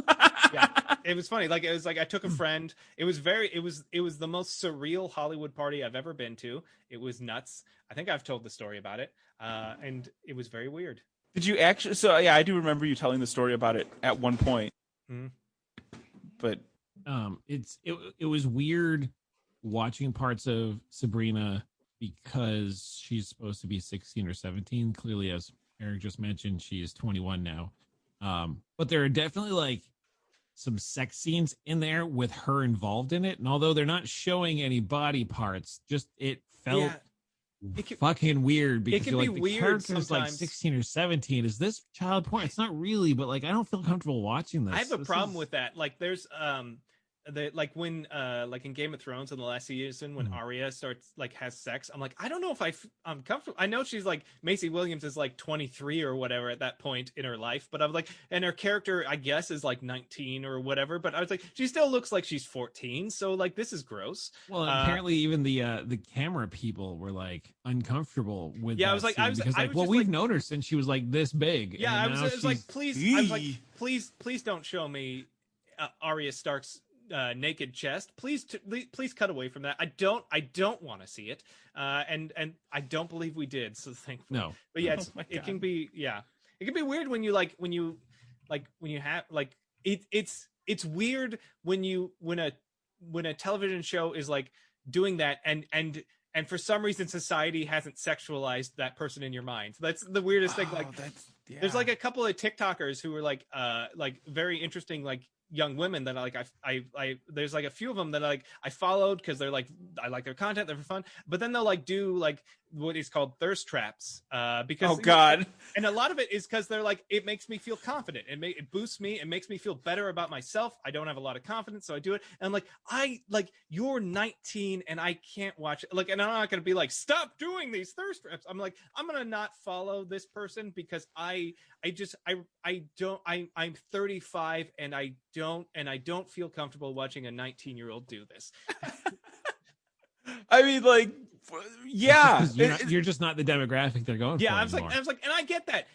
Yeah, it was funny. Like, it was like I took a friend. It was the most surreal Hollywood party I've ever been to. It was nuts. I think I've told the story about it. And it was very weird. Did you actually? So yeah, I do remember you telling the story about it at one point. Mm-hmm. But it was weird watching parts of Sabrina because she's supposed to be 16 or 17. Clearly, as Eric just mentioned, she is 21 now. But there are definitely like some sex scenes in there with her involved in it. And although they're not showing any body parts, just it felt fucking weird because it can you're be like, the weird character's like sometimes. 16 or 17. Is this child porn? It's not really, but like I don't feel comfortable watching this. I have a This problem is- with that. Like there's like when like in Game of Thrones in the last season when Arya starts like has sex, I'm like, I don't know if I'm comfortable. I know she's like Macy Williams is like 23 or whatever at that point in her life, but I'm like, and her character I guess is like 19 or whatever, but I was like, she still looks like she's 14, so like this is gross. Well, apparently even the camera people were like uncomfortable with Yeah, that I was like, scene because I like, was well, just we've like, known her since she was like this big. yeah, and I now was like, she's- please, I was like, please don't show me Arya Stark's naked chest. Please cut away from that. I don't want to see it. And I don't believe we did. So thankfully. No. But yeah, Oh my it God. can be it can be weird when you have like it's weird when a television show is like doing that and for some reason society hasn't sexualized that person in your mind. So that's the weirdest thing. Like there's like a couple of TikTokers who were like very interesting like young women that I there's like a few of them that I followed because they're like I like their content, they're fun, but then they'll like do like what is called thirst traps because Oh God. and a lot of it is because they're like it makes me feel confident, it boosts me, it makes me feel better about myself. I don't have a lot of confidence, so I do it, and I'm like you're 19 and I can't watch it, like, and I'm not gonna be like stop doing these thirst traps. I'm like I'm gonna not follow this person because I'm 35 and I don't feel comfortable watching a 19-year-old do this. I mean, like, yeah, you're just not the demographic they're going Yeah, for. I was like, and I get that.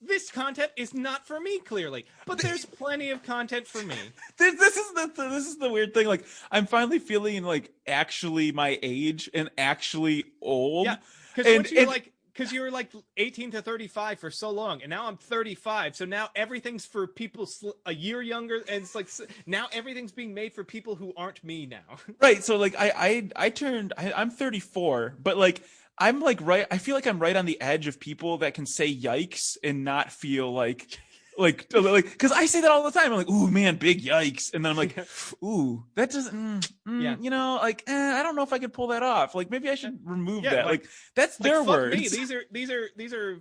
This content is not for me, clearly, but there's plenty of content for me. this is the weird thing. Like, I'm finally feeling like actually my age and actually old. Yeah, because you were like 18 to 35 for so long, and now I'm 35, so now everything's for people a year younger, and it's like now everything's being made for people who aren't me now. Right. So like I'm 34, but like I'm like right. I feel like I'm right on the edge of people that can say yikes and not feel like because I say that all the time. I'm like, ooh man, big yikes, and then I'm like, ooh, that doesn't, Yeah. you know, like I don't know if I could pull that off. Like maybe I should remove Yeah, that. Like that's their fuck words. me. These are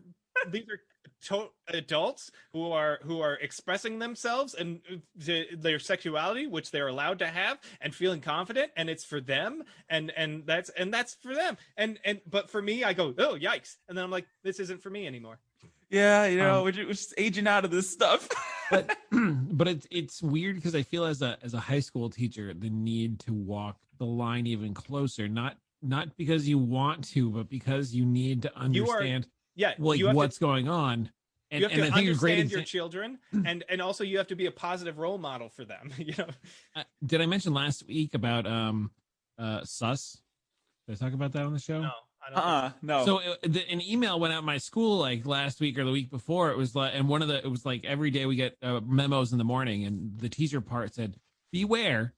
adults who are expressing themselves and their sexuality, which they're allowed to have, and feeling confident, and it's for them, and that's for them, and but for me, I go, oh yikes, and then I'm like, this isn't for me anymore. Yeah, you know, we're just aging out of this stuff. but it's weird because I feel as a high school teacher the need to walk the line even closer, not because you want to, but because you need to understand what's going on. And, you have to I think understand your children, and also you have to be a positive role model for them. You know, did I mention last week about sus? Did I talk about that on the show? No, I don't. No. So an email went out my school like last week or the week before. It was like, and it was like every day we get memos in the morning, and the teaser part said, "Beware,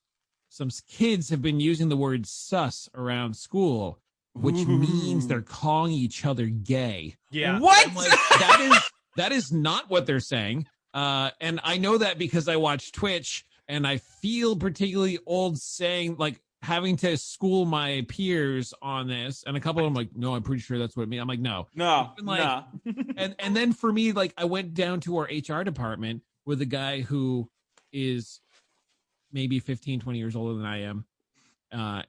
some kids have been using the word sus around school, which means they're calling each other gay." Yeah. What? Like, that is not what they're saying. And I know that because I watch Twitch, and I feel particularly old saying like having to school my peers on this, and a couple of them like, no, I'm pretty sure that's what it means. I'm like, no. No. and then for me, like I went down to our HR department with a guy who is maybe 15, 20 years older than I am.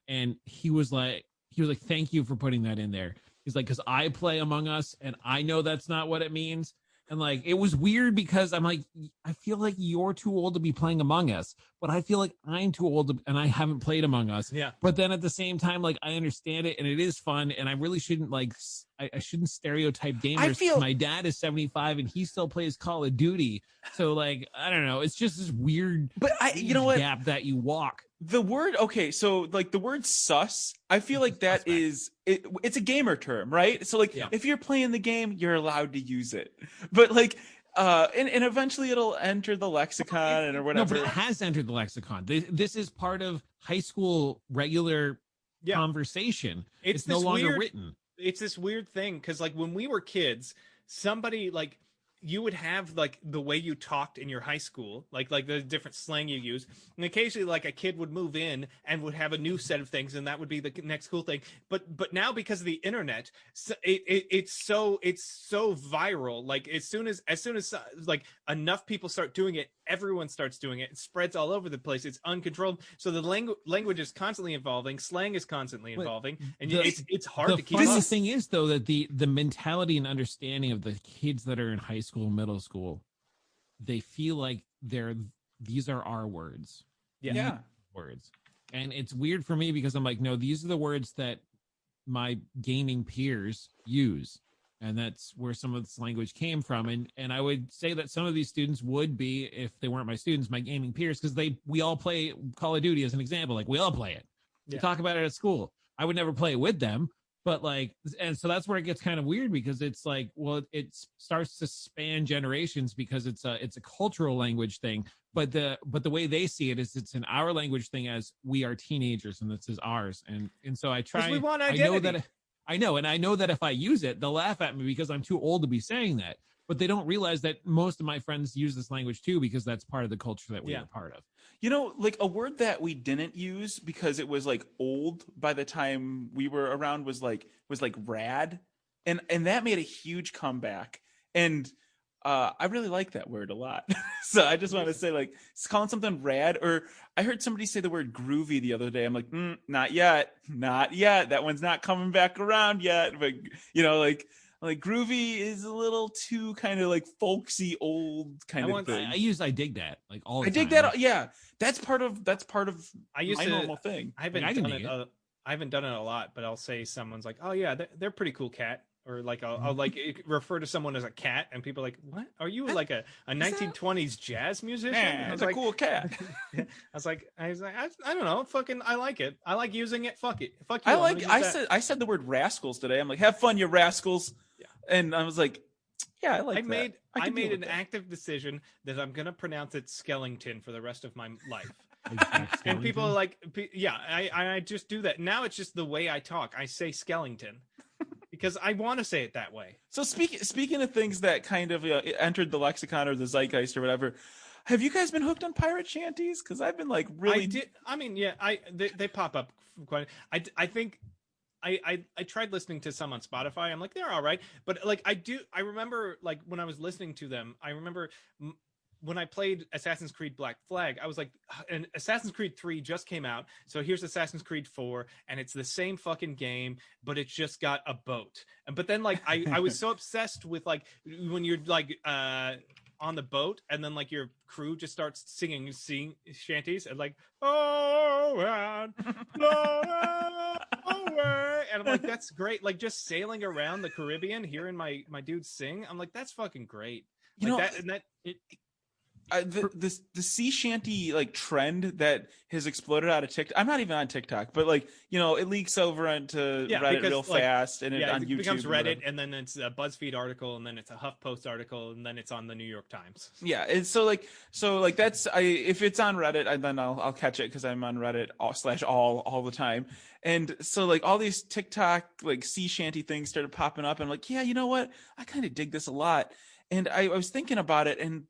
And he was like, thank you for putting that in there. He's like, because I play Among Us and I know that's not what it means. And like, it was weird because I'm like, I feel like you're too old to be playing Among Us, but I feel like I'm too old to, and I haven't played Among Us. Yeah. But then at the same time, like I understand it and it is fun. And I really shouldn't like, I shouldn't stereotype gamers. My dad is 75 and he still plays Call of Duty. So like, I don't know. It's just this weird you know what? gap that you walk. The word, okay, so like the word sus, I feel like that is it's a gamer term, right? So like if you're playing the game, you're allowed to use it. But like and eventually it'll enter the lexicon or whatever. No, but it has entered the lexicon. This is part of high school regular conversation. It's no longer written. It's this weird thing because like when we were kids, somebody like you would have like the way you talked in your high school, like the different slang you use, and occasionally like a kid would move in and would have a new set of things, and that would be the next cool thing. But now, because of the internet, it's so viral. Like as soon as like enough people start doing it, everyone starts doing it. It spreads all over the place. It's uncontrolled. So the language is constantly evolving. Slang is constantly evolving, and it's hard to keep up. The funny thing is, though, that the mentality and understanding of the kids that are in high school, middle school, they feel like these are our words. Yeah. Words. And it's weird for me because I'm like, no, these are the words that my gaming peers use. And that's where some of this language came from. And I would say that some of these students would be, if they weren't my students, my gaming peers, because we all play Call of Duty as an example. Like, we all play it. We talk about it at school. I would never play it with them. But like, and so that's where it gets kind of weird, because it's like, well, it starts to span generations because it's a cultural language thing. But the way they see it is it's an our language thing, as we are teenagers and this is ours. And so I try. We want identity. I know that if I use it, they'll laugh at me because I'm too old to be saying that. But they don't realize that most of my friends use this language too, because that's part of the culture that we are part of. You know, like a word that we didn't use because it was like old by the time we were around was like rad. And that made a huge comeback. And I really like that word a lot. So I just want to say, like, calling something rad, or I heard somebody say the word groovy the other day. I'm like, not yet. That one's not coming back around yet. But, you know, like groovy is a little too kind of like folksy old kind of thing. I dig that like all the I dig time. that. Yeah. That's part of I used my to, normal thing. I haven't done it a lot, but I'll say someone's like, oh yeah, they're pretty cool cat. Or like I'll like refer to someone as a cat, and people are like, what? Are you like a 1920s jazz musician? Man, it's a cool cat. I was like, I don't know, fucking, I like it. I like using it. Fuck it. Fuck you. I said the word rascals today. I'm like, have fun, you rascals. Yeah. And I was like, yeah, I like that. I made an active decision that I'm gonna pronounce it Skellington for the rest of my life. And people are like, yeah, I just do that. Now it's just the way I talk. I say Skellington. Because I want to say it that way. So speaking of things that kind of entered the lexicon or the zeitgeist or whatever, have you guys been hooked on pirate shanties? Because I've been like really. I mean, yeah, they pop up quite. I think I tried listening to some on Spotify. I'm like, they're all right, but like I remember like when I was listening to them, I remember. When I played Assassin's Creed Black Flag, I was like, and Assassin's Creed 3 just came out. So here's Assassin's Creed 4, and it's the same fucking game, but it's just got a boat. But then like I was so obsessed with like when you're like on the boat, and then like your crew just starts singing shanties, and like, oh, and away. And I'm like, that's great. Like just sailing around the Caribbean, hearing my dudes sing. I'm like, that's fucking great. Like the sea shanty like trend that has exploded out of TikTok. I'm not even on TikTok, but like, you know, it leaks over onto Reddit real fast, and it on YouTube becomes Reddit, and then it's a BuzzFeed article, and then it's a HuffPost article, and then it's on the New York Times. Yeah, and so like that's if it's on Reddit, then I'll catch it because I'm on Reddit all the time. And so like all these TikTok like sea shanty things started popping up, and I'm like, yeah, you know what? I kind of dig this a lot. And I was thinking about it, and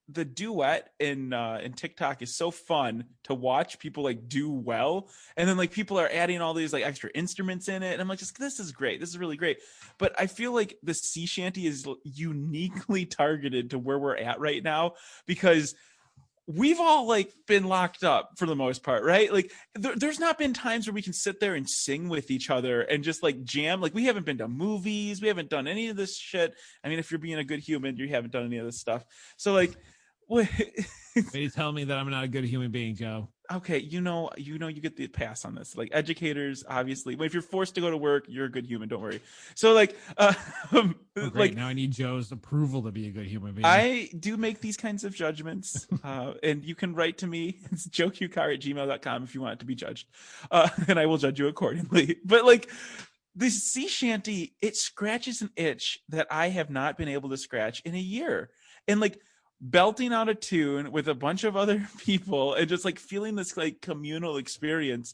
the duet in TikTok is so fun to watch people like do well, and then like people are adding all these like extra instruments in it, and I'm like, this is great, this is really great. But I feel like the sea shanty is uniquely targeted to where we're at right now, because we've all like been locked up for the most part, right? Like there's not been times where we can sit there and sing with each other and just like jam. Like we haven't been to movies, we haven't done any of this shit. I mean, if you're being a good human, you haven't done any of this stuff. So like, are you telling me that I'm not a good human being, Joe? Okay, you know, you get the pass on this. Like educators, obviously, if you're forced to go to work, you're a good human. Don't worry. So like, like now I need Joe's approval to be a good human being. I do make these kinds of judgments, and you can write to me. It's joeqcar@gmail.com if you want it to be judged, and I will judge you accordingly. But like, the sea shanty, it scratches an itch that I have not been able to scratch in a year, and like, belting out a tune with a bunch of other people and just like feeling this like communal experience,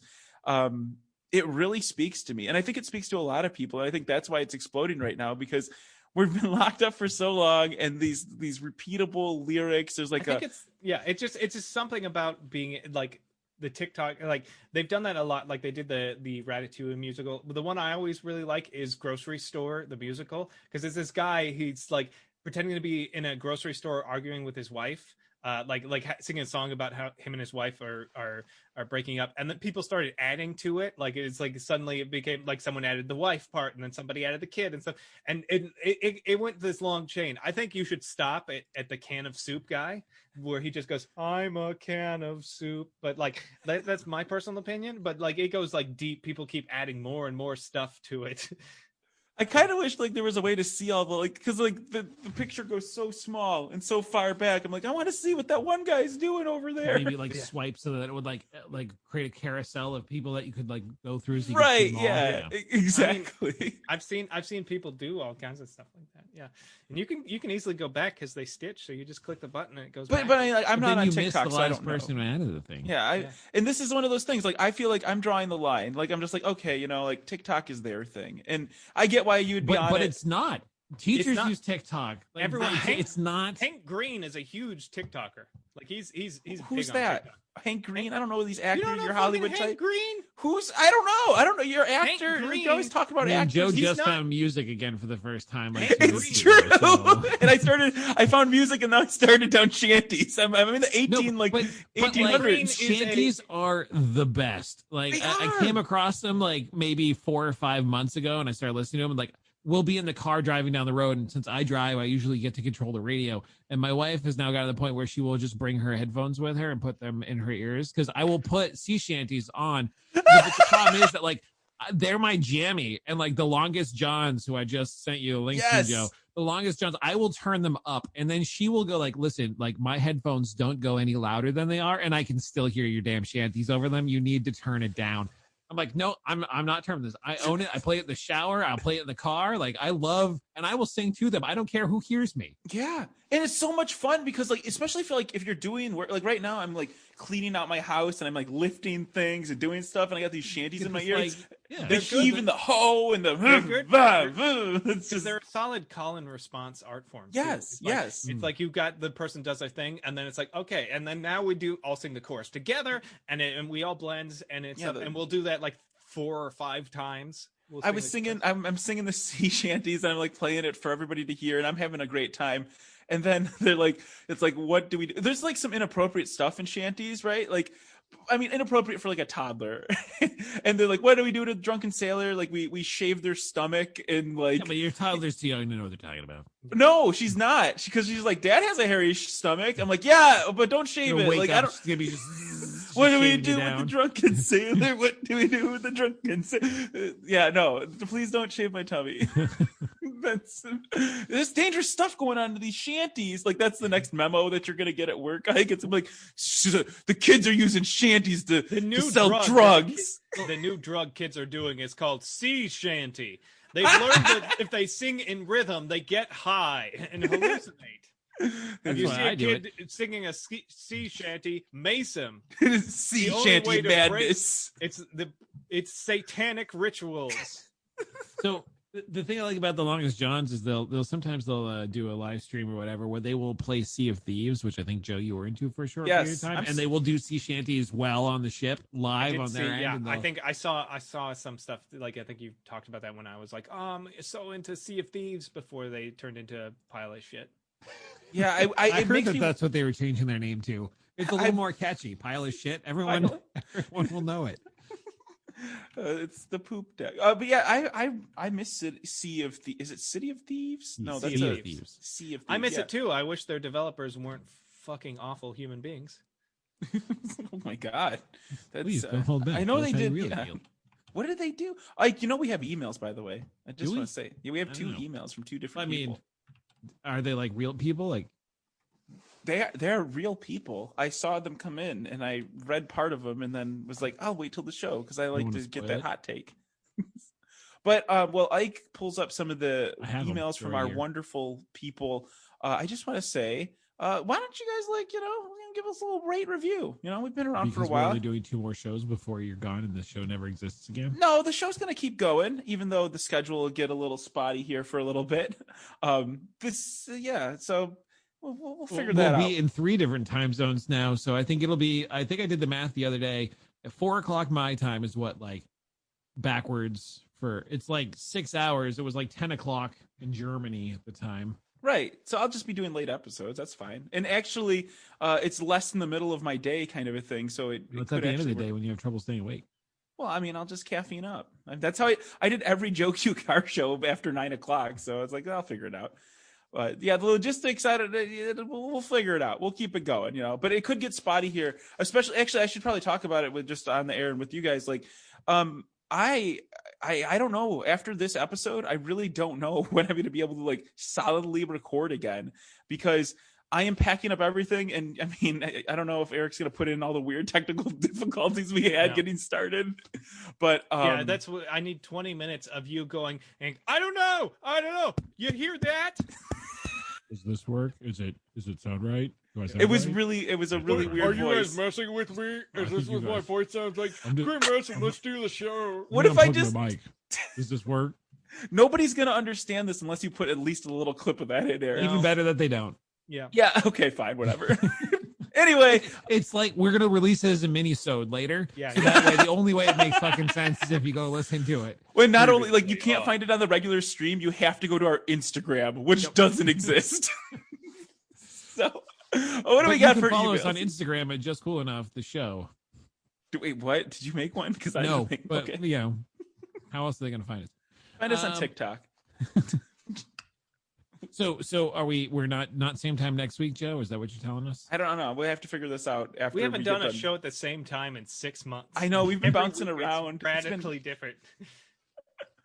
it really speaks to me. And I think it speaks to a lot of people. And I think that's why it's exploding right now, because we've been locked up for so long, and these repeatable lyrics. There's like it's just something about being like the TikTok, like they've done that a lot. Like they did the Ratatouille musical. But the one I always really like is Grocery Store, the musical, because it's this guy, he's like pretending to be in a grocery store arguing with his wife, singing a song about how him and his wife are breaking up, and then people started adding to it. Like it's like suddenly it became like someone added the wife part, and then somebody added the kid and stuff, and it went this long chain. I think you should stop at the can of soup guy, where he just goes, "I'm a can of soup," but like that's my personal opinion. But like it goes like deep. People keep adding more and more stuff to it. I kind of wish like there was a way to see all the like, because like the picture goes so small and so far back. I'm like, I want to see what that one guy's doing over there. Maybe like swipe so that it would like create a carousel of people that you could like go through. So you Right? could see them all. Yeah, exactly. I mean, I've seen people do all kinds of stuff like that. Yeah, and you can easily go back because they stitch. So you just click the button and it goes back. But I'm not then on you TikTok, missed the so I last don't know. person who added the thing. Yeah, and this is one of those things. Like I feel like I'm drawing the line. Like I'm just like, okay, you know, like TikTok is their thing, and I get why you'd be on but it. it's not. Teachers not. use TikTok. Like, Everyone, it's not. Hank Green is a huge TikToker. Like he's Who's big on that? TikTok. Hank Green? I don't know these You actors. don't know Your fucking Hollywood Hank type. Green? Who's? I don't know. I don't know. You're Hank actor. Green. You always talk about Man, actors. Joe He's just not- found music again for the first time. Like, It's 2 true. weeks ago, so. And I found music, and now I started down shanties. I'm in the 1800s. Shanties are the best. Like They I are. came across them like maybe 4 or 5 months ago, and I started listening to them. And like we'll be in the car driving down the road, and since I drive, I usually get to control the radio. And my wife has now gotten to the point where she will just bring her headphones with her and put them in her ears because I will put sea shanties on. But the problem is that like they're my jammy, and like the Longest Johns, who I just sent you a link Yes. to, Joe. The Longest Johns, I will turn them up, and then she will go like, "Listen, like my headphones don't go any louder than they are, and I can still hear your damn shanties over them. You need to turn it down." I'm like, no, I'm not turning this. I own it. I play it in the shower. I'll play it in the car. Like I love, and I will sing to them. I don't care who hears me. Yeah, and it's so much fun because like, especially if you're doing work, like right now I'm like cleaning out my house and I'm like lifting things and doing stuff, and I got these shanties in my ears. Yeah, The heave and the hoe and the it's just they're a solid call and response art form. Too. Yes, It's like, yes. It's like you've got the person does their thing, and then it's like okay, and then now we do all sing the chorus together, and we all blends, and it's and we'll do that like 4 or 5 times. I was singing. I'm singing the sea shanties, and I'm like playing it for everybody to hear, and I'm having a great time. And then they're like, it's like, what do we do? There's like some inappropriate stuff in shanties, right? Like, I mean, inappropriate for like a toddler. And they're like, what do we do to drunken sailor? Like we shave their stomach and like. Yeah, but your toddler's too young to know what they're talking about. No, she's not. Because she's like, Dad has a hairy stomach. I'm like, yeah, but don't shave it. Like I don't. It's gonna be just What do we do shaving you with the down. drunken sailor? What do we do with the drunken sailor? Yeah, no, please don't shave my tummy. There's dangerous stuff going on in these shanties. Like that's the next memo that you're gonna get at work. I get some like the kids are using shanties to sell drugs. The new drug kids are doing is called sea shanty. They've learned that if they sing in rhythm, they get high and hallucinate. If you see a kid singing a sea shanty, mace him. Sea shanty madness. It's satanic rituals. So the thing I like about the Longest Johns is they'll sometimes do a live stream or whatever where they will play Sea of Thieves, which I think Joe you were into for a short period of time, and they will do sea shanties well on the ship live on their end. Yeah, I think I saw some stuff like I think you talked about that when I was like so into Sea of Thieves before they turned into a pile of shit. Yeah, I heard that's what they were changing their name to. It's a little more catchy. Pile of shit. Everyone will know it. It's the poop deck. But yeah, I miss it. Sea of Thieves. Is it City of Thieves? No, that's Sea of Thieves. Sea of Thieves. I miss it too. I wish their developers weren't fucking awful human beings. Oh my god, that's. Please don't hold back. I know That's they how did. you really Yeah. feel. What did they do? Like we have emails, by the way. I just Do we? want to say, yeah, we have I 2 don't know. emails from 2 different I mean, people. are they like real people? Like They're real people. I saw them come in, and I read part of them, and then was like, I'll wait till the show because I like wanna to get spoil that it? hot take. But well, Ike pulls up some of the I have 'em. emails from They're our here. wonderful people. I just want to say why don't you guys give us a little rate review? We've been around for a Because while. we're only doing 2 more shows before you're gone, and the show never exists again. No, the show's gonna keep going, even though the schedule will get a little spotty here for a little bit. So we'll figure that out. We'll be in 3 different time zones now, so I think it'll be. I think I did the math the other day. At 4:00 my time is what, like, backwards for, it's like 6 hours. It was like 10 o'clock in Germany at the time. Right. So I'll just be doing late episodes. That's fine. And actually, it's less in the middle of my day kind of a thing. So it's at the end of the day when you have trouble staying awake. Well, I mean, I'll just caffeine up. That's how I did every Joe Q car show after 9 o'clock. So it's like, I'll figure it out. But yeah, the logistics, we'll figure it out. We'll keep it going, but it could get spotty here, especially, actually, I should probably talk about it with just on the air and with you guys. Like, I don't know. After this episode, I really don't know when I'm going to be able to like solidly record again, because I am packing up everything. And I mean, I don't know if Eric's going to put in all the weird technical difficulties we had getting started, but yeah, that's what I need. 20 minutes of you going, and I don't know. You hear that? Does this work? Does it sound right? It was a really weird Are you voice. guys messing with me? Is this what my voice sounds like? Quit messing. Let's do the show. What if I just... Mic. Does this work? Nobody's going to understand this unless you put at least a little clip of that in there. Even better that they don't. Yeah. Yeah. Okay, fine. Whatever. Anyway, it's like we're going to release it as a mini-sode later. Yeah. So that way, the only way it makes fucking sense is if you go listen to it. Well, not only, like, you can't find it on the regular stream, you have to go to our Instagram, which doesn't exist. So, what do we got for follow emails? us on Instagram at Just Cool Enough, the show. Wait, what? Did you make one? Because I no, didn't make. But, okay. How else are they going to find us? Find us on TikTok. So are we're not same time next week, Joe? Is that what you're telling us? I don't know. We have to figure this out after we haven't done a show at the same time in 6 months. I know, we've been bouncing around. Radically different.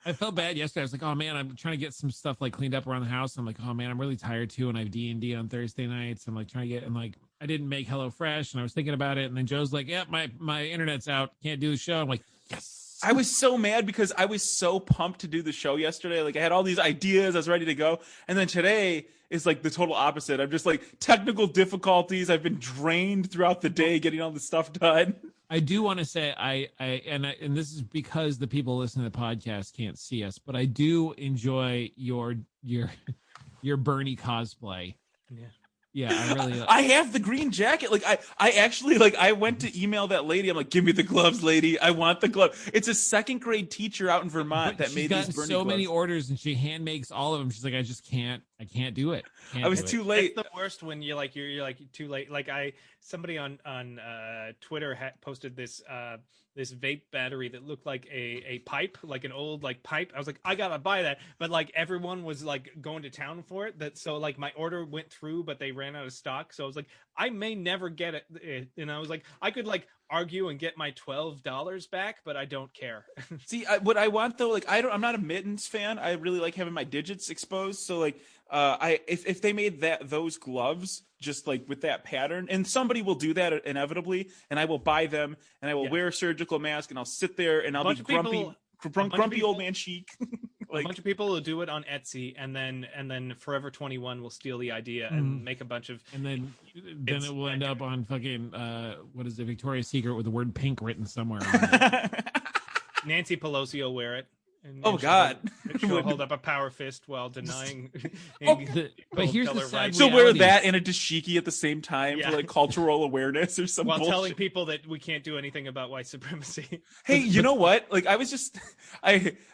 I felt bad yesterday. I was like, oh man, I'm trying to get some stuff like cleaned up around the house. I'm like, oh man, I'm really tired too, and I have D&D on Thursday nights. I'm like trying to get, and like I didn't make HelloFresh, and I was thinking about it, and then Joe's like, yeah, my internet's out, can't do the show. I'm like, yes. I was so mad because I was so pumped to do the show yesterday. Like, I had all these ideas, I was ready to go, and then today is like the total opposite. I'm just like, technical difficulties. I've been drained throughout the day getting all this stuff done. I do want to say and this is because the people listening to the podcast can't see us, but I do enjoy your Bernie cosplay. Yeah. Yeah, I really. I have the green jacket. Like, I actually, like, I went to email that lady. I'm like, give me the gloves, lady. I want the glove. It's a second grade teacher out in Vermont that made these Bernie gloves. Many orders, and she hand makes all of them. She's like, I just can't. I can't do it. I was too late. It's the worst when you're like too late. Like somebody on Twitter posted this vape battery that looked like a pipe, like an old like pipe. I was like, I gotta buy that, but like everyone was like going to town for it. So like my order went through, but they ran out of stock. So I was like, I may never get it. And I was like, I could like argue and get my $12 back, but I don't care. See, what I want though, like I'm not a mittens fan. I really like having my digits exposed. So like, if they made those gloves just like with that pattern, and somebody will do that inevitably, and I will buy them, and I will wear a surgical mask, and I'll sit there, and I'll be grumpy old man chic. Like, a bunch of people will do it on Etsy, and then Forever 21 will steal the idea and make a bunch of, and then it will end up on fucking what is it, Victoria's Secret with the word pink written somewhere on it. Nancy Pelosi will wear it. Oh God! She'll hold up a power fist while denying. But here's the sad she'll wear that and a dashiki at the same time for like cultural awareness or something. While telling people that we can't do anything about white supremacy. Hey, you know what? Like, I was just,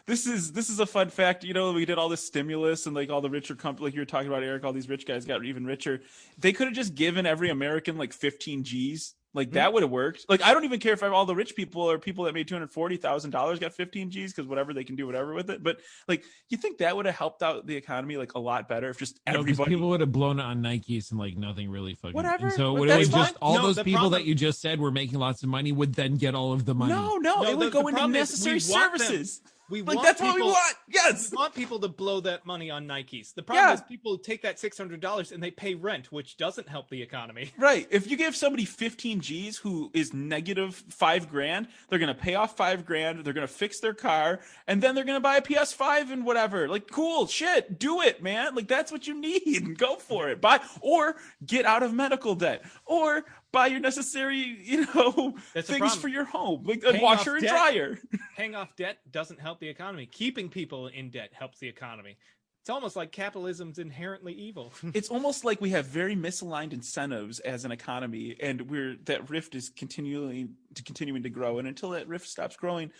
this is a fun fact. You know, we did all this stimulus and like all the richer companies, like you were talking about, Eric. All these rich guys got even richer. They could have just given every American like 15 G's. Like, that would have worked. Like, I don't even care if all the rich people or people that made $240,000 got 15 G's, because whatever, they can do whatever with it. But like, you think that would have helped out the economy like a lot better if just everybody, people would have blown it on Nikes and like nothing really fucking whatever. And so but would that's it just all those people problem, that you just said were making lots of money would then get all of the money? No, it would go into necessary services. We Like want that's what we people- want. Yes. We want people to blow that money on Nikes. The problem Yeah. is people take that $600 and they pay rent, which doesn't help the economy. Right. If you give somebody 15 G's who is negative $5,000, they're gonna pay off $5,000. They're gonna fix their car, and then they're gonna buy a PS5 and whatever. Like, cool shit. Do it, man. Like that's what you need. Go for it. Buy or get out of medical debt, or buy your necessary, That's the things problem. for your home, like a Paying washer off and debt. dryer. Paying off debt doesn't help the economy. Keeping people in debt helps the economy. It's almost like capitalism's inherently evil. It's almost like we have very misaligned incentives as an economy, and that rift is continuing to grow. And until that rift stops growing,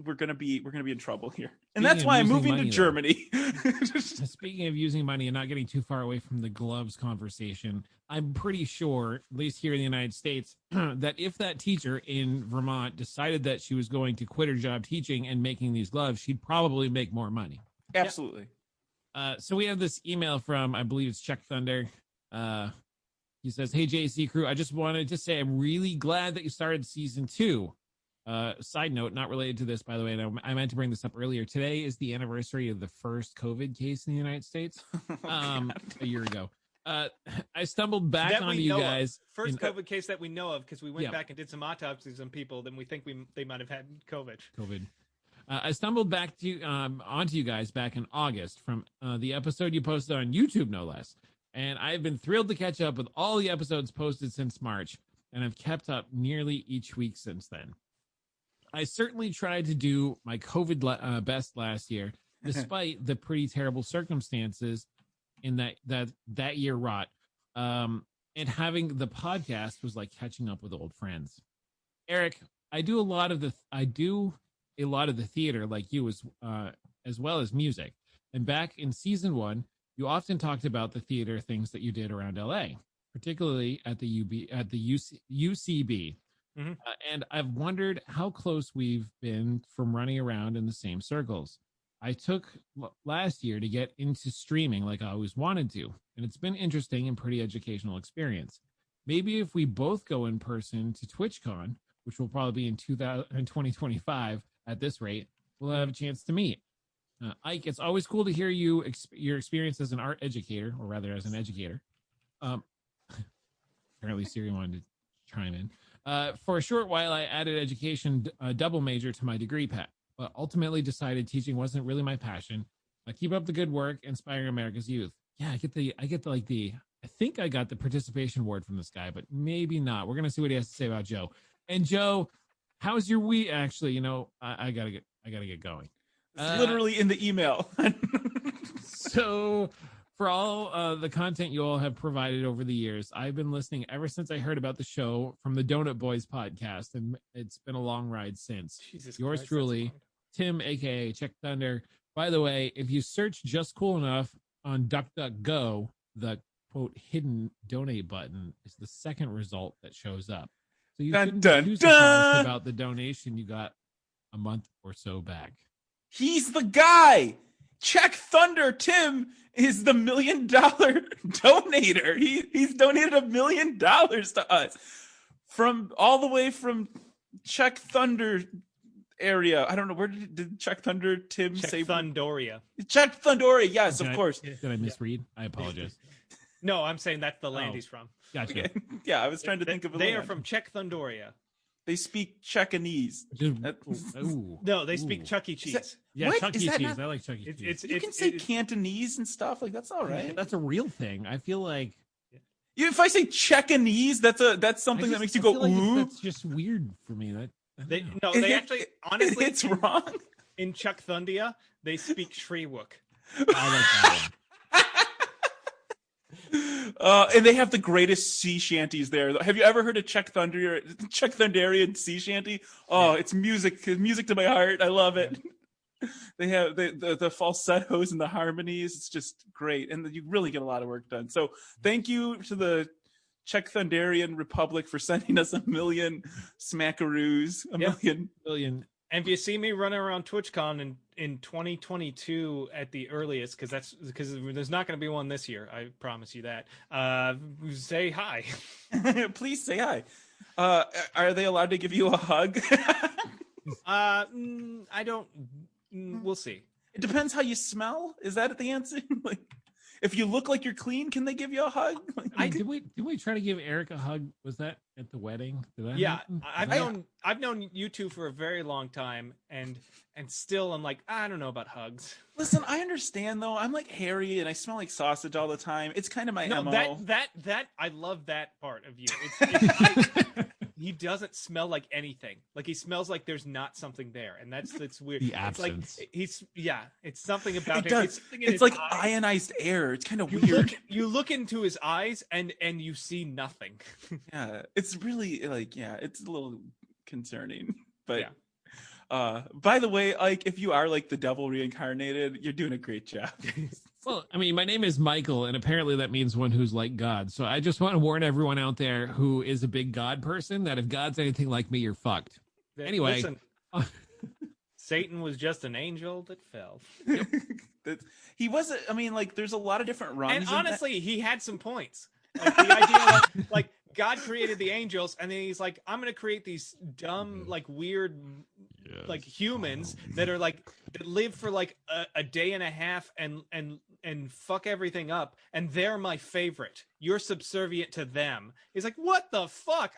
we're gonna be in trouble here. And Speaking that's of why I'm using moving money, to Germany. Speaking of using money and not getting too far away from the gloves conversation, I'm pretty sure, at least here in the United States, that if that teacher in Vermont decided that she was going to quit her job teaching and making these gloves, she'd probably make more money. Absolutely. So we have this email from, I believe it's Czech Thunder. He says, "Hey, JC crew, I just wanted to say I'm really glad that you started season 2. Side note, not related to this, by the way, and I meant to bring this up earlier. Today is the anniversary of the first COVID case in the United States, a year ago. I stumbled back That onto we you know of. guys. First COVID case that we know of, because we went Yeah. back and did some autopsies on people. Then we think they might have had COVID. I stumbled back to onto you guys back in August from the episode you posted on YouTube, no less. And I've been thrilled to catch up with all the episodes posted since March, and I've kept up nearly each week since then. I certainly tried to do my COVID best last year, despite the pretty terrible circumstances in that year wrought. And having the podcast was like catching up with old friends. Eric, I do a lot of the theater like you as well as music. And back in season 1, you often talked about the theater things that you did around LA, particularly at the UCB. Mm-hmm. And I've wondered how close we've been from running around in the same circles. I took last year to get into streaming like I always wanted to, and it's been interesting and pretty educational experience. Maybe if we both go in person to TwitchCon, which will probably be in 2025 at this rate, we'll have a chance to meet. Ike, it's always cool to hear your experience as an art educator, or rather as an educator. Apparently Siri wanted to chime in. For a short while, I added education double major to my degree path, but ultimately decided teaching wasn't really my passion. Keep up the good work, inspiring America's youth. Yeah, I think I got the participation award from this guy, but maybe not. We're gonna see what he has to say about Joe. And Joe, how's your week? Actually, I gotta get going. It's literally in the email. So, for all the content you all have provided over the years, I've been listening ever since I heard about the show from the Donut Boys podcast, and it's been a long ride since. Jesus Yours Christ, truly, Tim, aka Czech Thunder. By the way, if you search Just Cool Enough on DuckDuckGo, the quote hidden donate button is the second result that shows up. So you shouldn't be too surprised about the donation you got a month or so back. He's the guy. Czech Thunder Tim is the $1 million donator. He's donated $1 million to us from all the way from Czech Thunder area. I don't know, where did Czech Thunder Tim Czech say? Thundoria. Czech Thundoria, yes, of course. Did I misread? I apologize. No, I'm saying that's the land he's from. Gotcha. Okay. Yeah, I was trying to think of a They land. are from Czech Thundoria. They speak Czechanese. No, they speak Chuck E. Cheese. Yeah, What? Chuck Is E. that Cheese. not- I like Chuck E. Cheese. You can say Cantonese and stuff, like that's all right. That's a real thing. I feel like If I say Czechanese, that's something that makes you go ooh. That's just weird for me. They actually, honestly, It's wrong. in Czech Thundia, they speak Shriwook. I like that one. And they have the greatest sea shanties there. Have you ever heard of Czech Thunderian sea shanty? Oh, it's music to my heart. I love it. They have the falsettos and the harmonies. It's just great, and you really get a lot of work done. So thank you to the Czech Thunderian Republic for sending us 1 million smackaroos. A million. And if you see me running around TwitchCon in 2022 at the earliest, because there's not going to be one this year, I promise you that. Say hi. Please say hi. Are they allowed to give you a hug? I don't. We'll see. It depends how you smell. Is that the answer? Like, if you look like you're clean, can they give you a hug? Like, Did we try to give Eric a hug? Was that at the wedding? Did that Yeah, happen? I've known you two for a very long time, and still I'm like, I don't know about hugs. listen, I understand though. I'm like hairy and I smell like sausage all the time. It's kind of my No, MO. that I love that part of you. He doesn't smell like anything. Like he smells like there's not something there, and that's weird. The It's like absence. it's something about It him. does. It's something in It's his like eyes. ionized air. It's kind of You weird. you look into his eyes and you see nothing. Yeah, it's really like, yeah, it's a little concerning. But Yeah. by the way, like if you are like the devil reincarnated, you're doing a great job. Well, I mean, my name is Michael, and apparently that means one who's like God. So I just want to warn everyone out there who is a big God person that if God's anything like me, you're fucked. Anyway. Listen, Satan was just an angel that fell. He wasn't. I mean, like, there's a lot of different rungs. And in that. honestly, he had some points. Like the idea that like God created the angels, and then he's like, I'm gonna create these dumb, like weird, like humans that are like that live for like a day and a half and fuck everything up, and they're my favorite. You're subservient to them. He's like, what the fuck?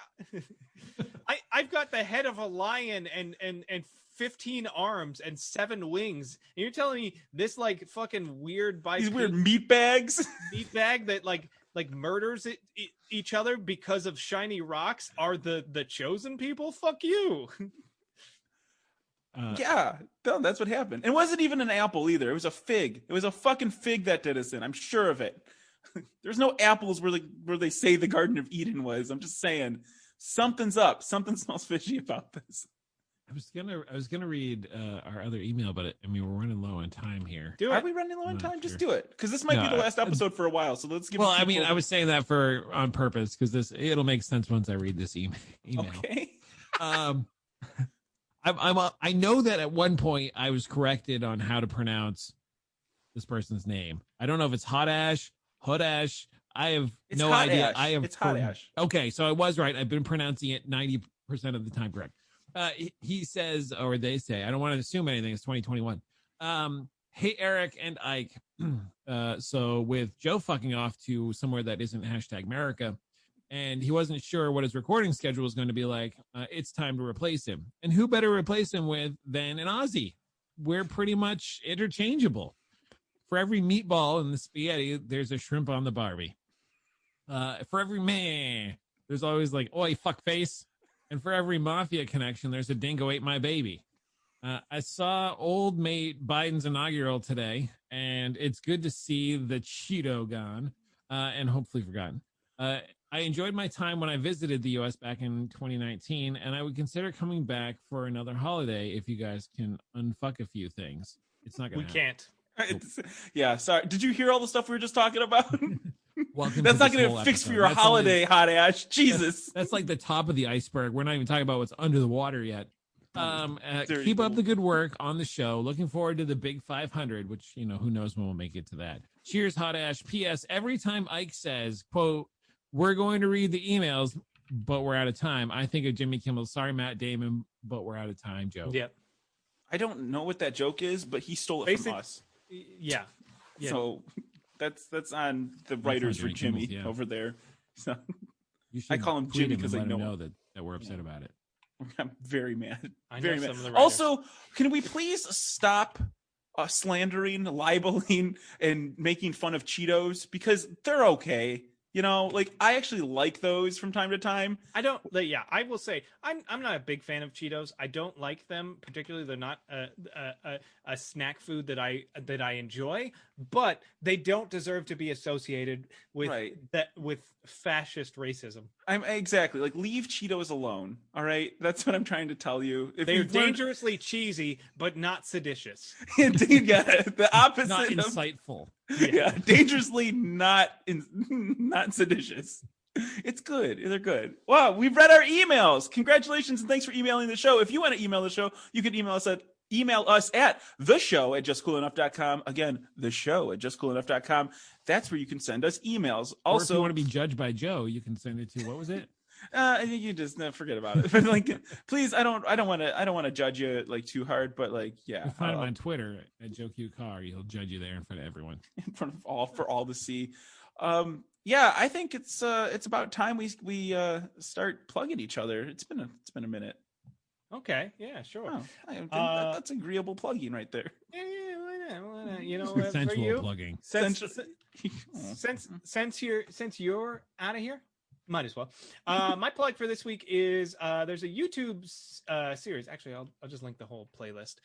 I've got the head of a lion and 15 arms and 7 wings. And you're telling me this like fucking weird These weird meat bags. meat bag that like murders each other because of shiny rocks are the chosen people? Fuck you. Yeah, no, that's what happened. And it wasn't even an apple either. It was a fig. It was a fucking fig that did us in. I'm sure of it. There's no apples where they say the Garden of Eden was. I'm just saying something's up. Something smells fishy about this. I was gonna read our other email, but I mean we're running low on time here. Do Are it. we running low on I'm not time? Just sure. do it, because this might be the last episode for a while. So let's give. Well, I mean, I was saying that on purpose because it'll make sense once I read this email. Okay. I know that at one point I was corrected on how to pronounce this person's name. I don't know if it's Hodash. I have It's no Hot idea. Ash. It's Hot Ash. Okay, so I was right. I've been pronouncing it 90% of the time correct. He says, or they say, I don't want to assume anything. It's 2021. Hey, Eric and Ike. So with Joe fucking off to somewhere that isn't #America, and he wasn't sure what his recording schedule was going to be like, it's time to replace him. And who better replace him with than an Aussie? We're pretty much interchangeable. For every meatball in the spaghetti, there's a shrimp on the Barbie. For every man, there's always like, oi, fuck face. And for every mafia connection, there's a dingo ate my baby. I saw old mate Biden's inaugural today, and it's good to see the Cheeto gone and hopefully forgotten. I enjoyed my time when I visited the U.S. back in 2019, and I would consider coming back for another holiday if you guys can unfuck a few things. It's not going to happen. Can't. Yeah, sorry. Did you hear all the stuff we were just talking about? Welcome That's to not this going whole to fix episode. for your That's holiday, only- Hot Ash. Jesus. That's like the top of the iceberg. We're not even talking about what's under the water yet. Dirty Keep up little- the good work on the show. Looking forward to the big 500, which, you know, who knows when we'll make it to that. Cheers, Hot Ash. P.S. Every time Ike says, quote, we're going to read the emails, but we're out of time, I think of Jimmy Kimmel. Sorry, Matt Damon, but we're out of time, Joe. Yep. I don't know what that joke is, but he stole it from us. Yeah. So that's on the writers for Jimmy Jimmy Kimmel's, yeah. over there. So You should I call him tweet Jimmy and because I let him know. that we're upset about it. I'm very mad. I know Very some mad. of the writers. Also, can we please stop slandering, libeling, and making fun of Cheetos? Because they're okay. You know, like I actually like those from time to time. I don't. Yeah, I will say I'm not a big fan of Cheetos. I don't like them particularly. They're not a snack food that I enjoy. But they don't deserve to be associated with with fascist racism. I'm exactly like leave Cheetos alone. All right, that's what I'm trying to tell you. If They're you've learned- dangerously cheesy, but not seditious. Indeed, yeah, the opposite. Not of- insightful. yeah, dangerously not seditious. It's good. They're good. Wow, we've read our emails. Congratulations and thanks for emailing the show. If you want to email the show, you can email us at theshow@justcoolenough.com. Again, theshow@justcoolenough.com. That's where you can send us emails. Or if Also, you want to be judged by Joe, you can send it to, what was it? You just forget about it. But like, please, I don't want to judge you like too hard, but like, yeah, You find him on Twitter at Joe Q Car. He'll judge you there in front of everyone, in front of for all to see. Yeah, I think it's about time we start plugging each other. It's been a minute. Okay, yeah, sure. Oh, that's agreeable plugging right there. Yeah, why not? You know, sensual for you, plugging. since you're out of here, might as well. My plug for this week is there's a YouTube series. Actually, I'll just link the whole playlist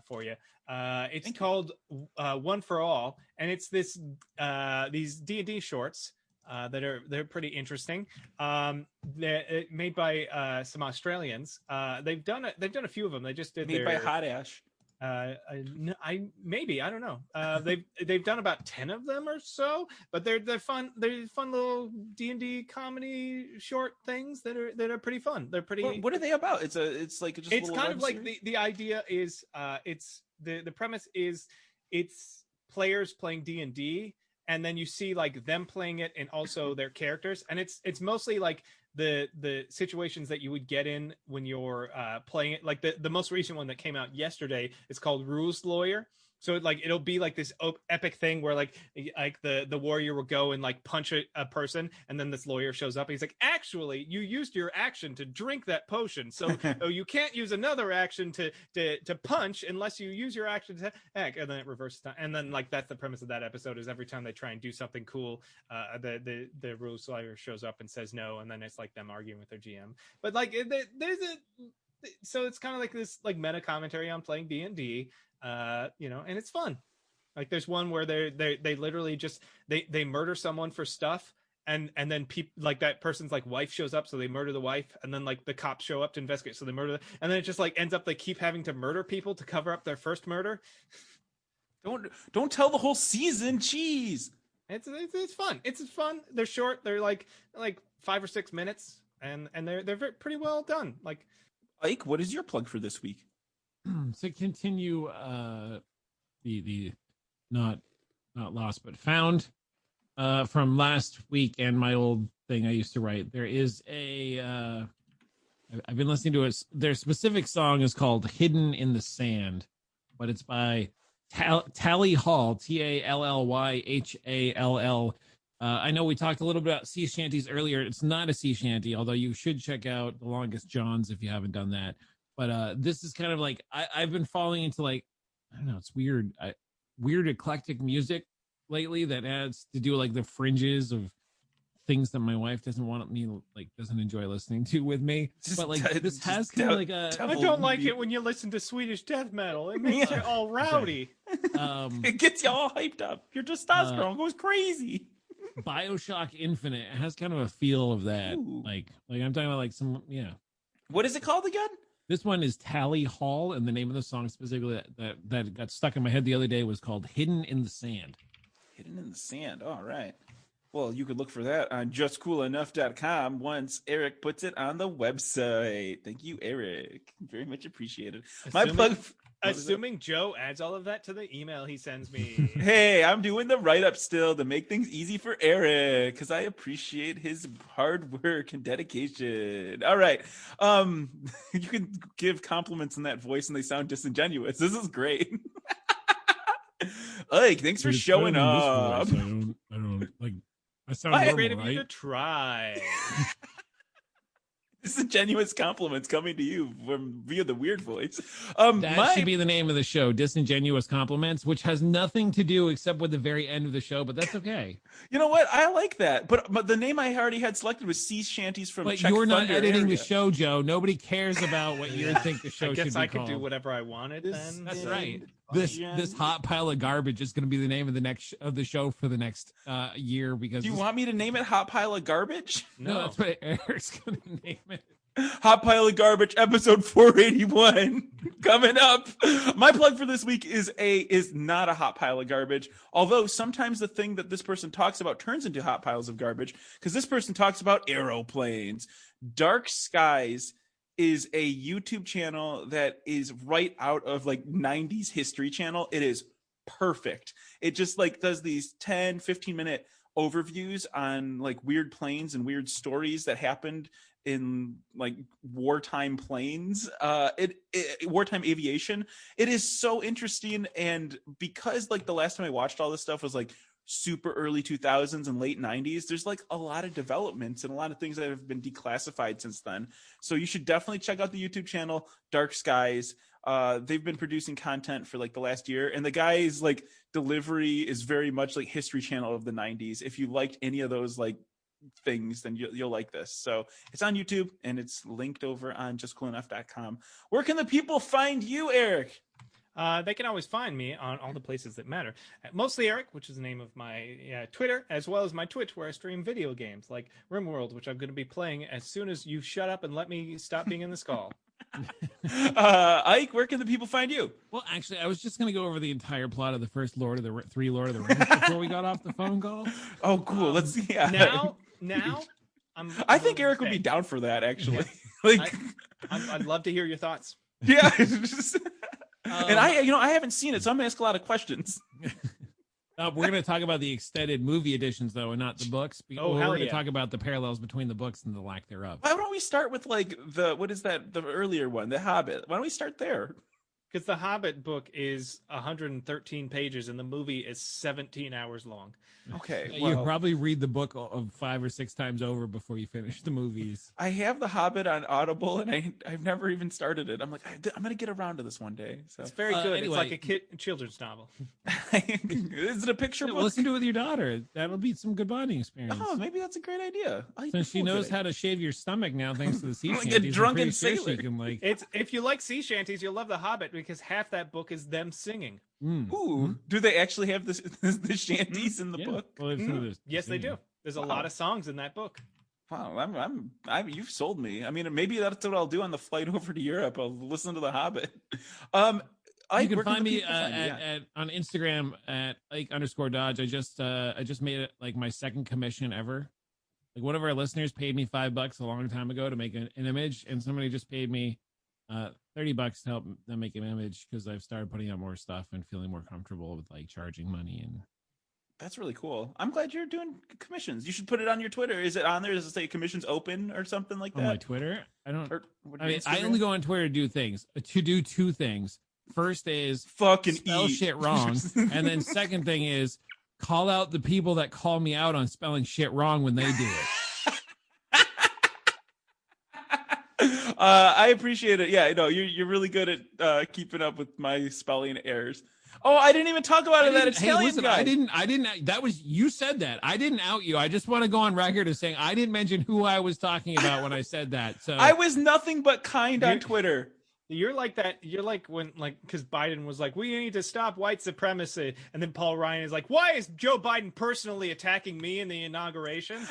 for you. It's called One for All, and it's these D&D shorts they're pretty interesting. They're made by some Australians. They've done a few of them. They just did made by Hot Ash. I don't know. They've done about 10 of them or so, but they're fun. They're fun little D&D comedy short things that are pretty fun. They're pretty. What are they about? It's kind of like the idea is the premise is it's players playing D&D, and then you see like them playing it and also their characters, and it's mostly like the situations that you would get in when you're playing it. Like the most recent one that came out yesterday is called Rules Lawyer. So it'll be like this epic thing where like the warrior will go and like punch a person, and then this lawyer shows up. And he's like, actually, you used your action to drink that potion, so you can't use another action to punch unless you use your action to act. And then it reverses time. And then like that's the premise of that episode is every time they try and do something cool, the rules lawyer shows up and says no, and then it's like them arguing with their GM. But like so it's kind of like this like meta commentary on playing D&D. And it's fun. Like there's one where they literally just they murder someone for stuff, and then like that person's like wife shows up, so they murder the wife, and then like the cops show up to investigate, so they murder and then it just like ends up they keep having to murder people to cover up their first murder. Don't tell the whole season. Jeez. It's fun. It's fun. They're short. They're like 5 or 6 minutes, and they're pretty well done. Like, Ike, what is your plug for this week? To continue the not lost but found from last week and my old thing I used to write, there is I've been listening to it. Their specific song is called Hidden in the Sand, but it's by Tally Hall, TALLYHALL. I know we talked a little bit about sea shanties earlier. It's not a sea shanty, although you should check out The Longest Johns if you haven't done that. But this is kind of like I've been falling into like, I don't know, it's weird eclectic music lately that adds to do like the fringes of things that my wife doesn't enjoy listening to with me. But like this has kind of like a. I don't like it when you listen to Swedish death metal. It makes you all rowdy. It gets you all hyped up. Your testosterone goes crazy. BioShock Infinite has kind of a feel of that. Ooh. Like I'm talking about like some What is it called again? This one is Tally Hall, and the name of the song specifically that got stuck in my head the other day was called Hidden in the Sand. Hidden in the Sand. All right. Well, you could look for that on justcoolenough.com once Eric puts it on the website. Thank you, Eric. Very much appreciated. Assuming Joe adds all of that to the email he sends me. Hey, I'm doing the write-up still to make things easy for Eric because I appreciate his hard work and dedication. All right. You can give compliments in that voice and they sound disingenuous. This is great. Ike, thanks for showing up. I don't like. I sound normal, right? Of you to try. Disingenuous compliments coming to you via the weird voice. That should be the name of the show, Disingenuous Compliments, which has nothing to do except with the very end of the show, but that's okay. You know what? I like that. But the name I already had selected was Sea Shanties from But Czech you're not Thunder editing area. the show, Joe. Nobody cares about what you think the show should be called. I guess I could do whatever I wanted then. That's right. This hot pile of garbage is going to be the name of the show for the next year. Because do you want me to name it Hot Pile of Garbage? No, that's what Eric's going to name it. Hot Pile of Garbage, episode 481 coming up. My plug for this week is not a hot pile of garbage, although sometimes the thing that this person talks about turns into hot piles of garbage because this person talks about aeroplanes. Dark Skies is a YouTube channel that is right out of like 90s History Channel. It is perfect. It just like does these 10-15 minute overviews on like weird planes and weird stories that happened in like wartime planes, wartime aviation. It is so interesting, and because like the last time I watched all this stuff was like super early 2000s and late 90s, there's like a lot of developments and a lot of things that have been declassified since then. So you should definitely check out the YouTube channel Dark Skies. They've been producing content for like the last year, and the guy's like delivery is very much like History Channel of the 90s. If you liked any of those like things, then you'll like this. So it's on YouTube and it's linked over on justcoolenough.com. Where can the people find you, Eric? They can always find me on all the places that matter. Mostly Eric, which is the name of my Twitter, as well as my Twitch, where I stream video games like RimWorld, which I'm going to be playing as soon as you shut up and let me stop being in the skull. Ike, where can the people find you? Well, actually, I was just going to go over the entire plot of the first Lord of the Rings before we got off the phone call. Oh, cool. Let's see. Yeah. Now, I think Eric would be down for that, actually. Like, I'd love to hear your thoughts. Yeah. And I haven't seen it, so I'm gonna ask a lot of questions. We're going to talk about the extended movie editions, though, and not the books. We're going to talk about the parallels between the books and the lack thereof. Why don't we start with like the earlier one, The Hobbit? Why don't we start there? Because the Hobbit book is 113 pages and the movie is 17 hours long. Okay, you probably read the book of 5 or 6 times over before you finish the movies. I have The Hobbit on Audible, and I've never even started it. I'm like, I'm gonna get around to this one day. So it's very good. Anyway. It's like a children's novel. Is it a picture book? Listen to it with your daughter. That'll be some good bonding experience. Oh, maybe that's a great idea. Since she knows how to shave your stomach now, thanks to the sea like shanties. A drunken sure sailor. she can, like... If you like sea shanties, you'll love The Hobbit because half that book is them singing. Ooh, do they actually have the shanties in the book? Well, yes, they do. There's a lot of songs in that book. Wow, you've sold me. I mean, maybe that's what I'll do on the flight over to Europe. I'll listen to The Hobbit. You can find me on Instagram at Ike_Dodge. I just made it like my second commission ever. Like one of our listeners paid me $5 a long time ago to make an image, and somebody just paid me $30 to help them make an image because I've started putting out more stuff and feeling more comfortable with like charging money. And that's really cool. I'm glad you're doing commissions. You should put it on your Twitter. Is it on there? Does it say commissions open or something like that? On my Twitter? I don't. I mean, Instagram? I only go on Twitter to do things. To do 2 things. First is fucking spell shit wrong, and then second thing is call out the people that call me out on spelling shit wrong when they do it. I appreciate it. Yeah, no, you're really good at keeping up with my spelling errors. Oh, I didn't even talk about that Italian guy. I didn't. That was, you said that. I didn't out you. I just want to go on record as saying I didn't mention who I was talking about when I said that. So I was nothing but kind on Twitter. You're like that. You're like when, like, because Biden was like, we need to stop white supremacy. And then Paul Ryan is like, why is Joe Biden personally attacking me in the inauguration?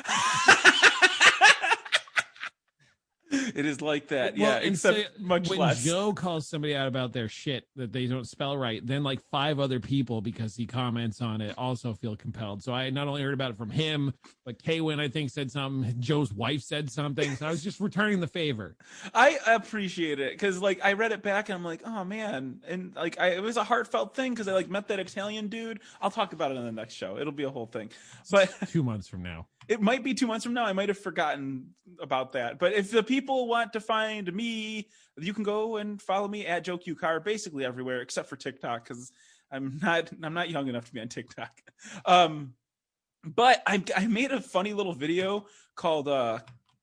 It is like that. Well, yeah, except so much when less. Joe calls somebody out about their shit that they don't spell right, then like 5 other people, because he comments on it, also feel compelled. So I not only heard about it from him, but Kaywin, I think, said something. Joe's wife said something. So I was just returning the favor. I appreciate it because like I read it back and I'm like, oh man, and like it was a heartfelt thing because I like met that Italian dude. I'll talk about it on the next show. It'll be a whole thing. But 2 months from now. It might be 2 months from now. I might have forgotten about that. But if the people want to find me, you can go and follow me at Joe Car basically everywhere except for TikTok because I'm not young enough to be on TikTok. But I made a funny little video called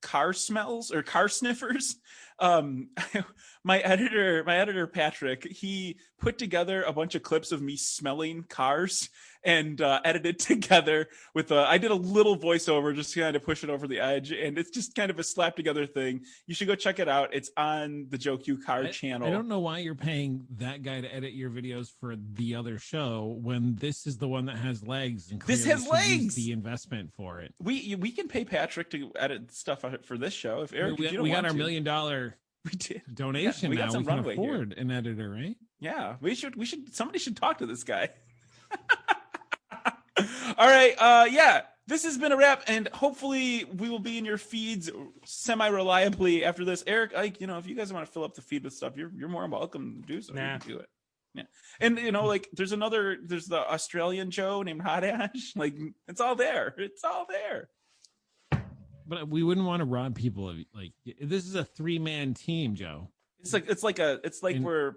Car Smells or Car Sniffers. My editor Patrick, he put together a bunch of clips of me smelling cars and edited together with I did a little voiceover just to kind of push it over the edge, and it's just kind of a slap together thing. You should go check it out. It's on the Joe Q Car channel. I don't know why you're paying that guy to edit your videos for the other show when this is the one that has legs. And this has legs. The investment for it. We can pay Patrick to edit stuff for this show if Eric. We got our $1 million. We did donation. Yeah, now we can afford an editor, right? Yeah, we should. Somebody should talk to this guy. All right. Yeah, this has been a wrap, and hopefully we will be in your feeds semi-reliably after this. Eric, Ike, if you guys want to fill up the feed with stuff, you're more welcome to do so. Nah. You can do it. Yeah, and like there's the Australian Joe named Hot Ash. Like it's all there. It's all there. But we wouldn't want to rob people of like this is a 3-man team, Joe. It's like we're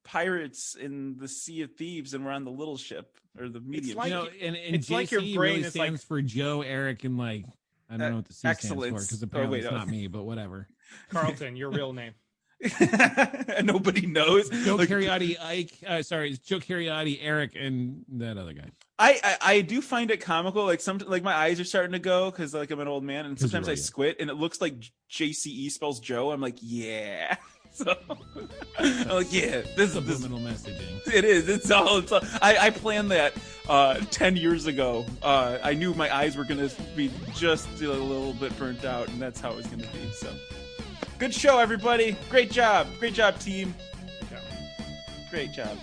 pirates in the Sea of Thieves and we're on the little ship or the medium. like- And it's JC like your brain really is stands for Joe, Eric, and like I don't know what the C stands for excellence. because apparently wait, it's no. not me, but whatever. Carlton, your real name. And nobody knows. Joe Like, Cariotti, Ike. Sorry, it's Joe Cariotti, Eric, and that other guy. I do find it comical. Like my eyes are starting to go because like I'm an old man, and sometimes I squint and it looks like JCE spells Joe. I'm like, yeah. So I'm like, yeah, this is Subliminal messaging. It is. It's all. I planned that 10 years ago. I knew my eyes were gonna be just a little bit burnt out, and that's how it was gonna be. So, good show, everybody. Great job, team. Great job.